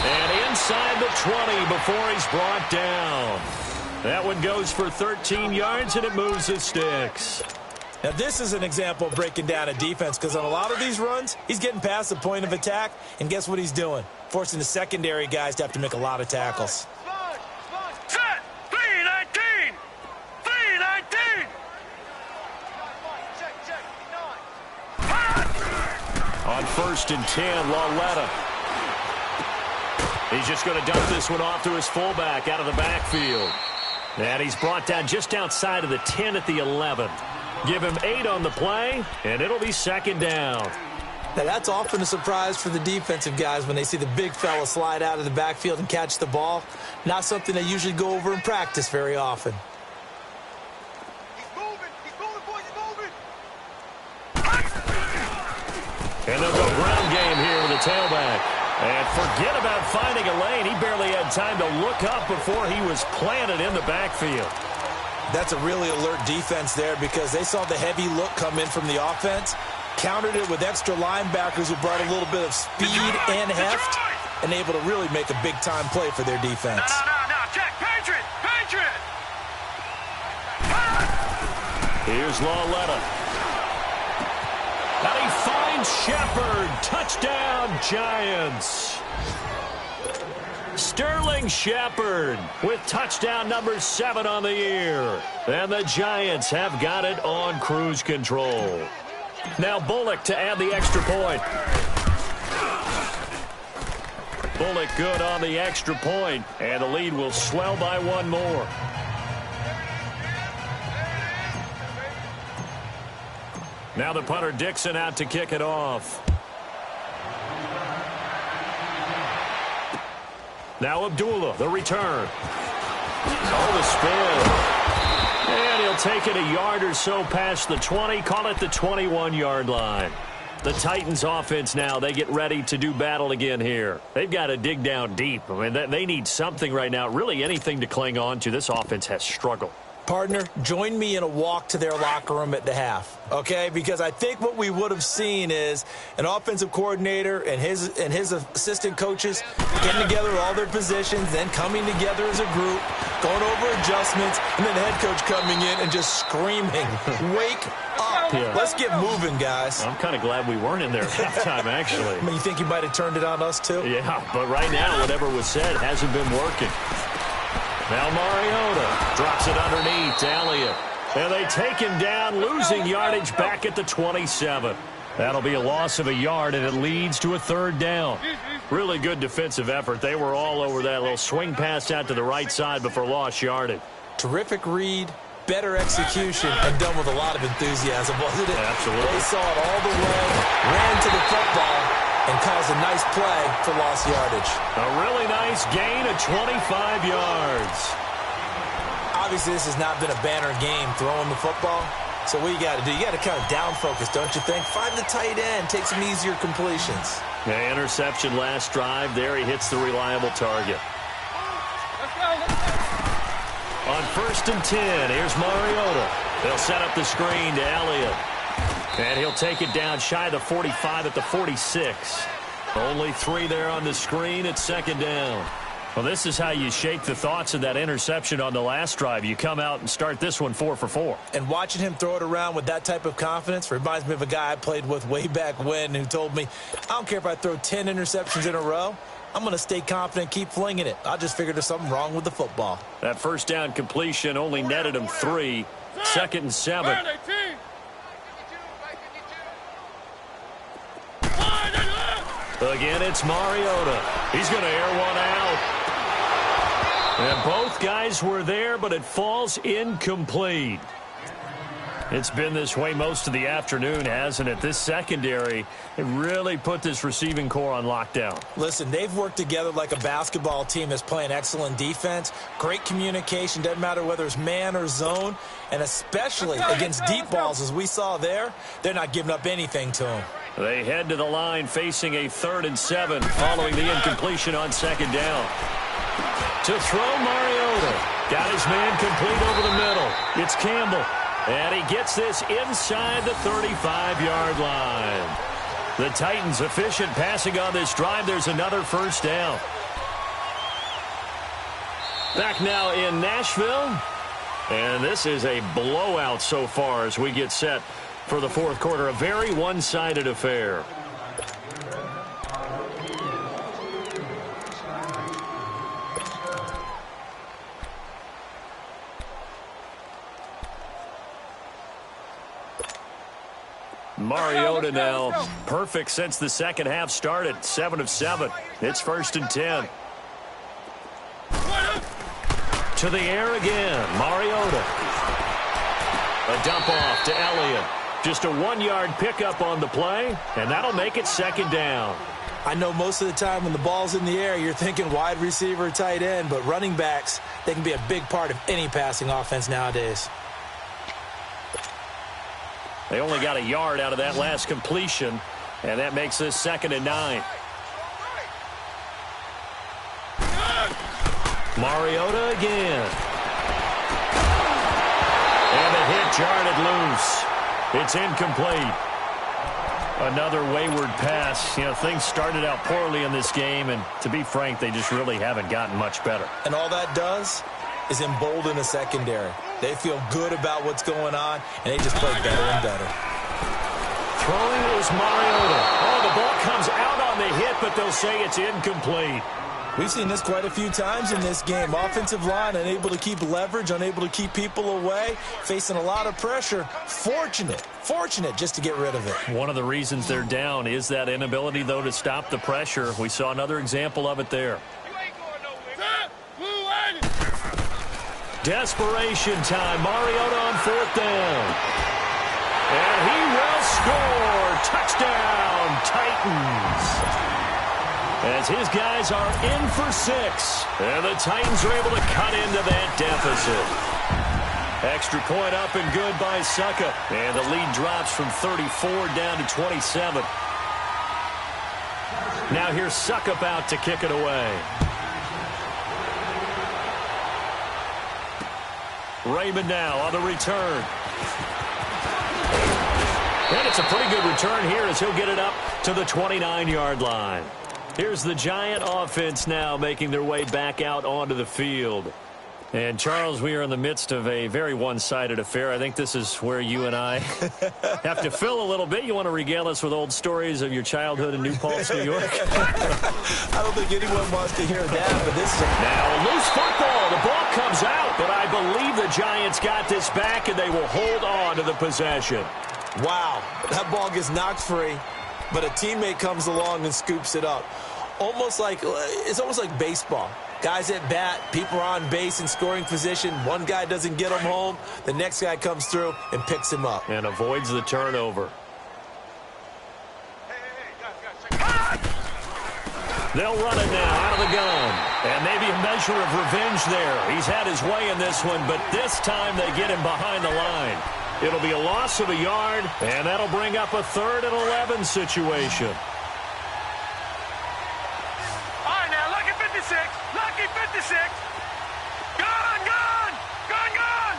And inside the 20 before he's brought down. That one goes for 13 yards, and it moves the sticks. Now, this is an example of breaking down a defense, because on a lot of these runs, he's getting past the point of attack, and guess what he's doing? Forcing the secondary guys to have to make a lot of tackles. Set! 319! 319! On 1st and 10, Lauletta. He's just going to dump this one off to his fullback out of the backfield. And he's brought down just outside of the 10 at the 11. Give him 8 on the play, and it'll be 2nd down. Now, that's often a surprise for the defensive guys when they see the big fella slide out of the backfield and catch the ball. Not something they usually go over in practice very often. He's moving, boys, he's moving! And they'll go ground game here with the tailback. And forget about finding a lane. He barely had time to look up before he was planted in the backfield. That's a really alert defense there, because they saw the heavy look come in from the offense, countered it with extra linebackers who brought a little bit of speed and heft, and able to really make a big-time play for their defense. No, check, Patriot! Here's Lauletta. And he finds Shepard. Touchdown, Giants. Sterling Shepard with touchdown number 7 on the year. And the Giants have got it on cruise control. Now Bullock to add the extra point. Bullock good on the extra point, and the lead will swell by 1 more. Now the punter Dixon out to kick it off. Now Abdullah, the return. Oh, the spin. And he'll take it a yard or so past the 20, call it the 21-yard line. The Titans offense now, they get ready to do battle again here. They've got to dig down deep. I mean, they need something right now, really anything to cling on to. This offense has struggled. Partner, join me in a walk to their locker room at the half, okay? Because I think what we would have seen is an offensive coordinator and his assistant coaches getting together all their positions, then coming together as a group, going over adjustments, and then the head coach coming in and just screaming, "Wake up. Yeah. Let's get moving, guys." I'm kind of glad we weren't in there at halftime, actually. I mean, you think you might have turned it on us, too? Yeah, but right now, whatever was said hasn't been working. Now Mariota drops it underneath to Elliott. And they take him down, losing yardage back at the 27. That'll be a loss of a yard, and it leads to a 3rd down. Really good defensive effort. They were all over that little swing pass out to the right side before lost yardage. Terrific read, better execution, and done with a lot of enthusiasm, wasn't it? Absolutely. They saw it all the way, ran to the football, and caused a nice play for lost yardage. A really nice gain of 25 yards. Obviously, this has not been a banner game throwing the football. So what you got to do, you got to kind of down focus, don't you think? Find the tight end, take some easier completions. Yeah, interception last drive. There he hits the reliable target. On 1st and 10, here's Mariota. They'll set up the screen to Elliott. And he'll take it down shy of the 45 at the 46. Only 3 there on the screen at 2nd down. Well, this is how you shake the thoughts of that interception on the last drive. You come out and start this one 4 for 4. And watching him throw it around with that type of confidence reminds me of a guy I played with way back when who told me, I don't care if I throw 10 interceptions in a row. I'm going to stay confident, keep flinging it. I just figured there's something wrong with the football. That 1st down completion only netted him 3. 2nd and 7. Again, it's Mariota. He's going to air one out. And both guys were there, but it falls incomplete. It's been this way most of the afternoon, hasn't it? This secondary, it really put this receiving core on lockdown. Listen, they've worked together like a basketball team that's playing excellent defense. Great communication, doesn't matter whether it's man or zone. And especially against deep balls, as we saw there, they're not giving up anything to them. They head to the line facing a 3rd and 7 following the incompletion on 2nd down. To throw, Mariota. Got his man complete over the middle. It's Campbell. And he gets this inside the 35-yard line. The Titans efficient passing on this drive. There's another first down. Back now in Nashville. And this is a blowout so far as we get set for the fourth quarter. A very one-sided affair. Mariota now perfect since the second half started. 7 of 7. It's 1st and 10. To the air again. Mariota. A dump off to Elliott. Just a 1-yard pickup on the play, and that'll make it 2nd down. I know most of the time when the ball's in the air, you're thinking wide receiver, tight end, but running backs, they can be a big part of any passing offense nowadays. They only got a yard out of that last completion, and that makes this 2nd and 9. Mariota again. And the hit jarred loose. It's incomplete. Another wayward pass. You know, things started out poorly in this game, and to be frank, they just really haven't gotten much better. And all that does is embolden a secondary. They feel good about what's going on, and they just play better and better. Throwing is Mariota. Oh, the ball comes out on the hit, but they'll say it's incomplete. We've seen this quite a few times in this game. Offensive line unable to keep leverage, unable to keep people away, facing a lot of pressure. Fortunate just to get rid of it. One of the reasons they're down is that inability, though, to stop the pressure. We saw another example of it there. Desperation time. Mariota on 4th down. And he will score. Touchdown, Titans. As his guys are in for 6. And the Titans are able to cut into that deficit. Extra point up and good by Suckup. And the lead drops from 34 down to 27. Now here's Suckup out to kick it away. Raymond now on the return. And it's a pretty good return here as he'll get it up to the 29-yard line. Here's the Giant offense now making their way back out onto the field. And, Charles, we are in the midst of a very one-sided affair. I think this is where you and I have to fill a little bit. You want to regale us with old stories of your childhood in New Paltz, New York? I don't think anyone wants to hear that, but this is now a loose football. The ball comes out, but I believe the Giants got this back, and they will hold on to the possession. Wow, that ball gets knocked free, but a teammate comes along and scoops it up. It's almost like baseball. Guys at bat, people are on base in scoring position. One guy doesn't get him home. The next guy comes through and picks him up. And avoids the turnover. They'll run it now out of the gun. And maybe a measure of revenge there. He's had his way in this one, but this time they get him behind the line. It'll be a loss of a yard, and that'll bring up a 3rd and 11 situation. All right, now, lucky 56. Lucky 56. Gone, gone. Gone, gone.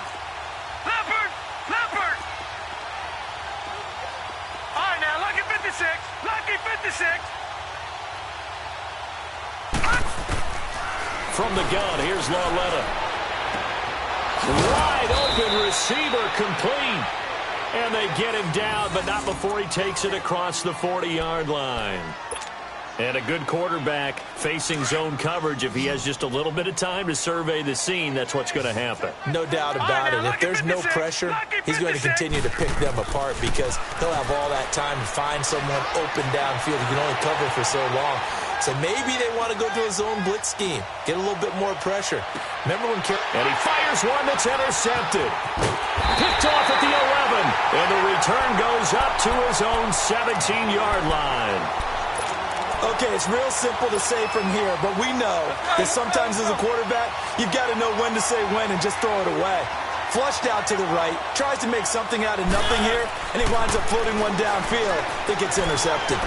Leopard. Leopard. All right, now, lucky 56. Lucky 56. From the gun, here's Lauletta. Wide open receiver complete. And they get him down, but not before he takes it across the 40-yard line. And a good quarterback facing zone coverage. If he has just a little bit of time to survey the scene, that's what's going to happen. No doubt about it. If there's no pressure, he's going to continue to pick them apart because he'll have all that time to find someone open downfield. He can only cover for so long. So maybe they want to go to a zone blitz scheme, get a little bit more pressure. Remember when and he fires one that's intercepted. Picked off at the 11. And the return goes up to his own 17-yard line. Okay, it's real simple to say from here, but we know that sometimes as a quarterback, you've got to know when to say when and just throw it away. Flushed out to the right, tries to make something out of nothing here, and he winds up floating one downfield that gets intercepted.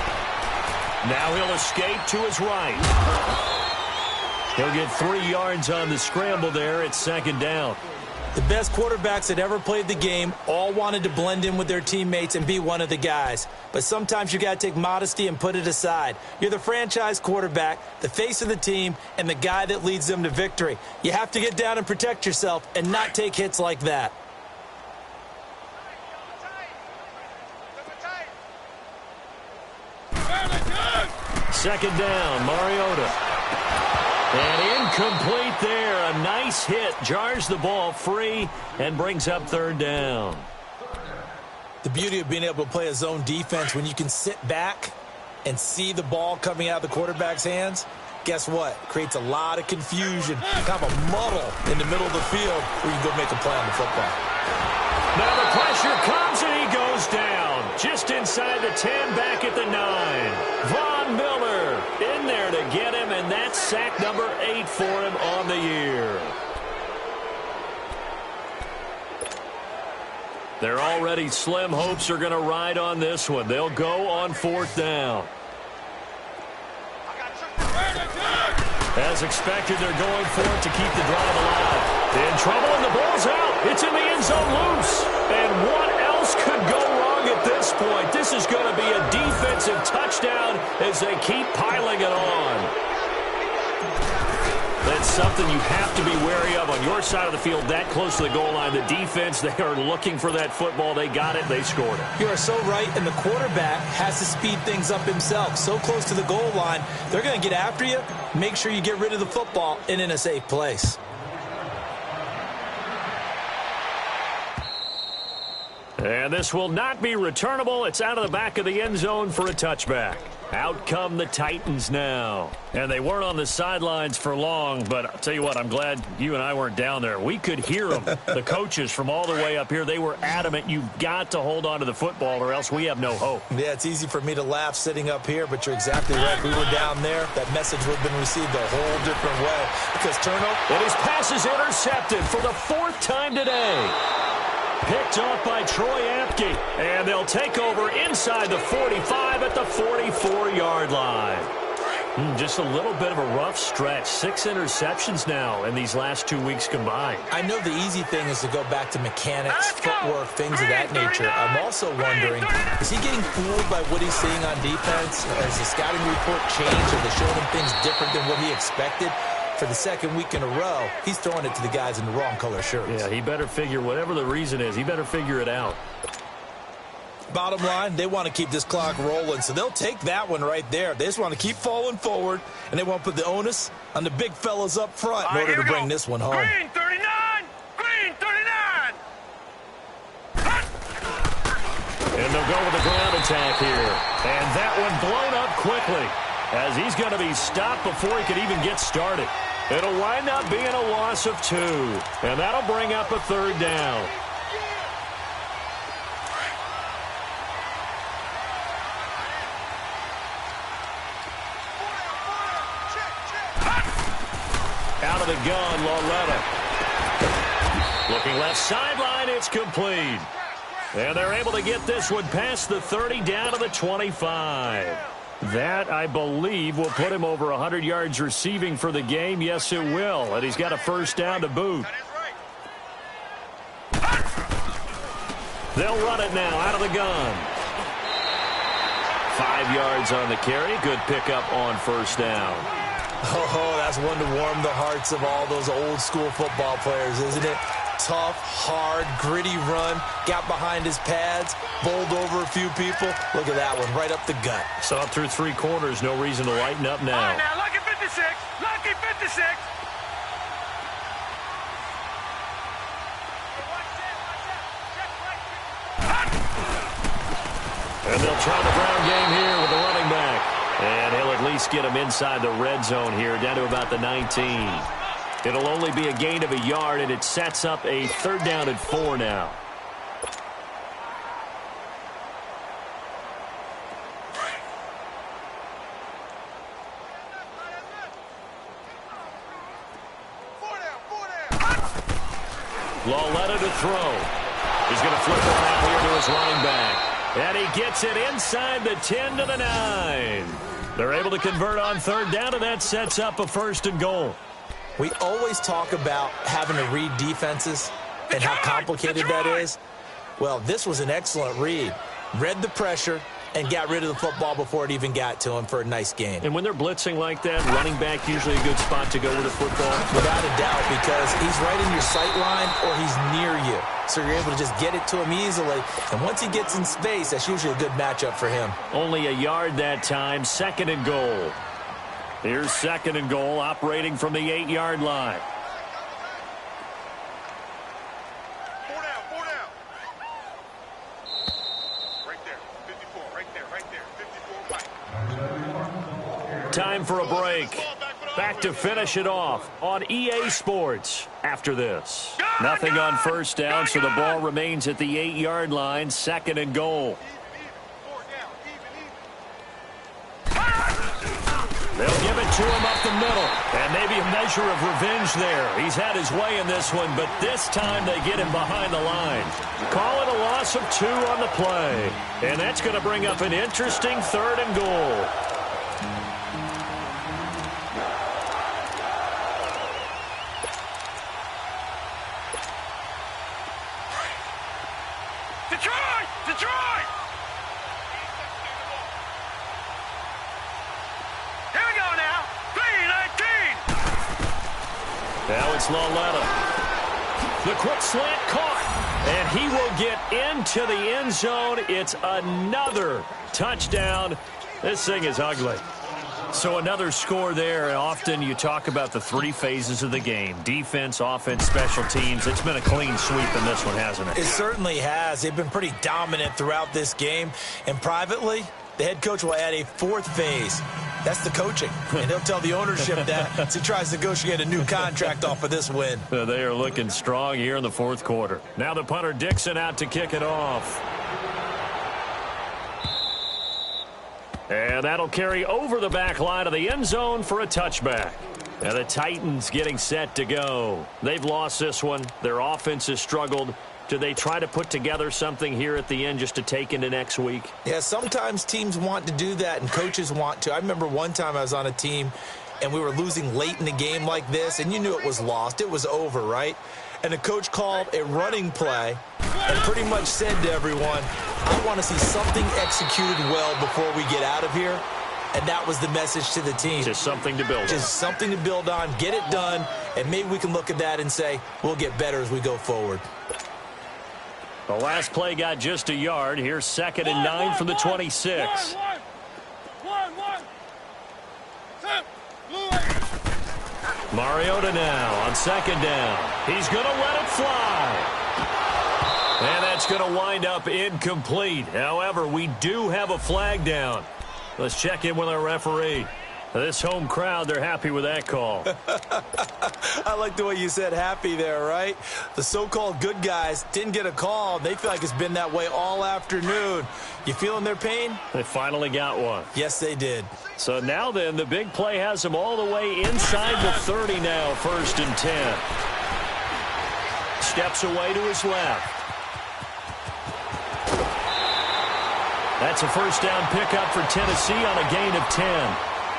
Now he'll escape to his right. He'll get 3 yards on the scramble there. It's 2nd down. The best quarterbacks that ever played the game all wanted to blend in with their teammates and be one of the guys. But sometimes you got to take modesty and put it aside. You're the franchise quarterback, the face of the team, and the guy that leads them to victory. You have to get down and protect yourself and not take hits like that. Second down, Mariota. And incomplete there. A nice hit. Jars the ball free and brings up third down. The beauty of being able to play a zone defense when you can sit back and see the ball coming out of the quarterback's hands, guess what? Creates a lot of confusion, kind of a muddle in the middle of the field where you can go make a play on the football. Now the pressure comes and he goes down. Just inside the 10, back at the 9. Von Miller in there to get him, and that's sack number 8 for him on the year. Their already slim hopes are going to ride on this one. They'll go on fourth down. As expected, they're going for it to keep the drive alive. In trouble, and the ball's out. It's in the end zone loose. And what else could go wrong at this point? This is going to be a defensive touchdown as they keep piling it on. That's something you have to be wary of on your side of the field, that close to the goal line. The defense, they are looking for that football. They got it. They scored it. You are so right, and the quarterback has to speed things up himself. So close to the goal line, they're going to get after you. Make sure you get rid of the football and in a safe place. And this will not be returnable. It's out of the back of the end zone for a touchback. Out come the Titans now. And they weren't on the sidelines for long, but I'll tell you what, I'm glad you and I weren't down there. We could hear them, the coaches from all the way up here. They were adamant, you've got to hold on to the football or else we have no hope. Yeah, it's easy for me to laugh sitting up here, but you're exactly right. We were down there. That message would have been received a whole different way. Because turnover. And his pass is intercepted for the 4th time today. Picked off by Troy Apke. And they'll take over inside the 45 at the 44-yard line. Just a little bit of a rough stretch. 6 interceptions now in these last 2 weeks combined. I know the easy thing is to go back to mechanics, footwork, things of that nature. I'm also wondering, is he getting fooled by what he's seeing on defense? Has the scouting report changed? Are they showing him things different than what he expected? For the second week in a row, he's throwing it to the guys in the wrong color shirts. Yeah, he better figure, whatever the reason is, he better figure it out. Bottom line, they want to keep this clock rolling, so they'll take that one right there. They just want to keep falling forward, and they want to put the onus on the big fellas up front in order to bring this one home. Green 39! Green 39! And they'll go with the ground attack here. And that one blown up quickly as he's going to be stopped before he could even get started. It'll wind up being a loss of 2, and that'll bring up a third down. Out of the gun, Lauletta. Looking left sideline, it's complete. And they're able to get this one past the 30 down to the 25. That, I believe, will put him over 100 yards receiving for the game. Yes, it will. And he's got a first down to boot. They'll run it now out of the gun. 5 yards on the carry. Good pickup on first down. Oh, that's one to warm the hearts of all those old school football players, isn't it? Tough, hard, gritty run, got behind his pads, bowled over a few people. Look at that one, right up the gut. Saw it through 3 quarters, no reason to lighten up now. All right, now, lucky 56, lucky 56. And they'll try the ground game here with the running back. And he'll at least get him inside the red zone here, down to about the 19. It'll only be a gain of a yard, and it sets up a third down and 4 now. Lauletta to throw. He's going to flip it out here to his running back. And he gets it inside the 10 to the 9. They're able to convert on third down, and that sets up a 1st and goal. We always talk about having to read defenses, and how complicated that is? Well, this was an excellent read. Read the pressure and got rid of the football before it even got to him for a nice gain. And when they're blitzing like that, running back usually a good spot to go with the football? Without a doubt, because he's right in your sight line or he's near you. So you're able to just get it to him easily. And once he gets in space, that's usually a good matchup for him. Only a yard that time, 2nd and goal. Here's 2nd and goal, operating from the 8-yard line. Time for a break. Back to finish it off on EA Sports after this. Nothing on first down, so the ball remains at the 8-yard line, 2nd and goal. They'll give it to him up the middle, and maybe a measure of revenge there. He's had his way in this one, but this time they get him behind the line. Call it a loss of 2 on the play, and that's going to bring up an interesting 3rd and goal. Detroit! Here we go now. 3-19. Now it's Laletta. The quick slant caught. And he will get into the end zone. It's another touchdown. This thing is ugly. So another score there. Often you talk about the 3 phases of the game. Defense, offense, special teams. It's been a clean sweep in this one, hasn't it? It certainly has. They've been pretty dominant throughout this game. And privately, the head coach will add a 4th phase. That's the coaching. And he'll tell the ownership that as he tries to negotiate a new contract off of this win. They are looking strong here in the 4th quarter. Now the punter Dixon out to kick it off. And that'll carry over the back line of the end zone for a touchback. And the Titans getting set to go. They've lost this one. Their offense has struggled. Do they try to put together something here at the end just to take into next week? Yeah, sometimes teams want to do that and coaches want to. I remember one time I was on a team and we were losing late in the game like this, and you knew it was lost. It was over, right? And the coach called a running play and pretty much said to everyone, I want to see something executed well before we get out of here. And that was the message to the team. Just something to build on. Just something to build on, get it done, and maybe we can look at that and say, we'll get better as we go forward. The last play got just a yard. Here's 2nd and 9 from the 26. Mariota now on 2nd down. He's going to let it fly. And that's going to wind up incomplete. However, we do have a flag down. Let's check in with our referee. This home crowd, they're happy with that call. I like the way you said happy there, right? The so-called good guys didn't get a call. They feel like it's been that way all afternoon. You feeling their pain? They finally got one. Yes, they did. So now then, the big play has them all the way inside the 30 now, 1st and 10. Steps away to his left. That's a 1st down pickup for Tennessee on a gain of 10.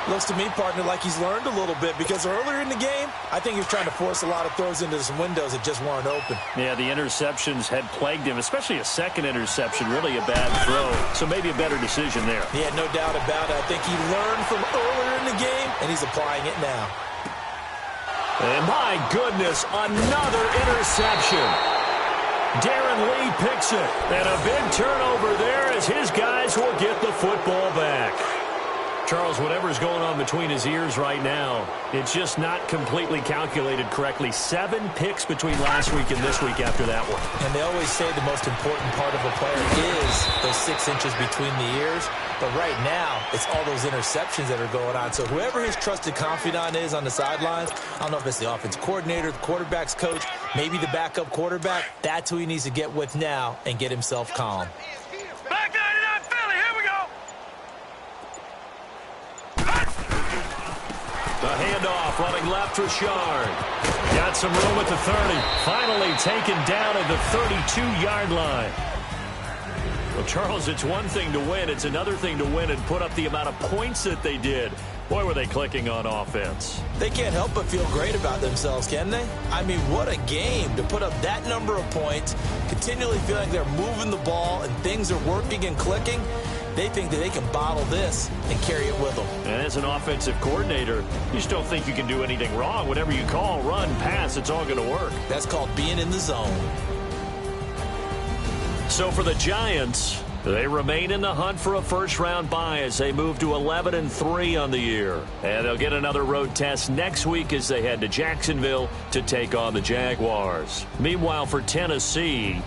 Looks to me, partner, like he's learned a little bit because earlier in the game, I think he was trying to force a lot of throws into some windows that just weren't open. Yeah, the interceptions had plagued him, especially a 2nd interception, really a bad throw. So maybe a better decision there. Yeah, no doubt about it. I think he learned from earlier in the game, and he's applying it now. And my goodness, another interception. Darren Lee picks it. And a big turnover there as his guys will get the football back. Charles, whatever's going on between his ears right now, it's just not completely calculated correctly. 7 picks between last week and this week after that one. And they always say the most important part of a player is those 6 inches between the ears. But right now, it's all those interceptions that are going on. So whoever his trusted confidant is on the sidelines, I don't know if it's the offense coordinator, the quarterback's coach, maybe the backup quarterback, that's who he needs to get with now and get himself calm. Back 99 Philly, here we go. The handoff running left, Richard. Got some room at the 30. Finally taken down at the 32-yard line. Well, Charles, it's one thing to win. It's another thing to win and put up the amount of points that they did. Boy, were they clicking on offense. They can't help but feel great about themselves, can they? I mean, what a game to put up that number of points, continually feeling like they're moving the ball and things are working and clicking. They think that they can bottle this and carry it with them. And as an offensive coordinator, you just don't think you can do anything wrong. Whatever you call, run, pass, it's all going to work. That's called being in the zone. So for the Giants, they remain in the hunt for a first-round bye as they move to 11-3 on the year. And they'll get another road test next week as they head to Jacksonville to take on the Jaguars. Meanwhile, for Tennessee,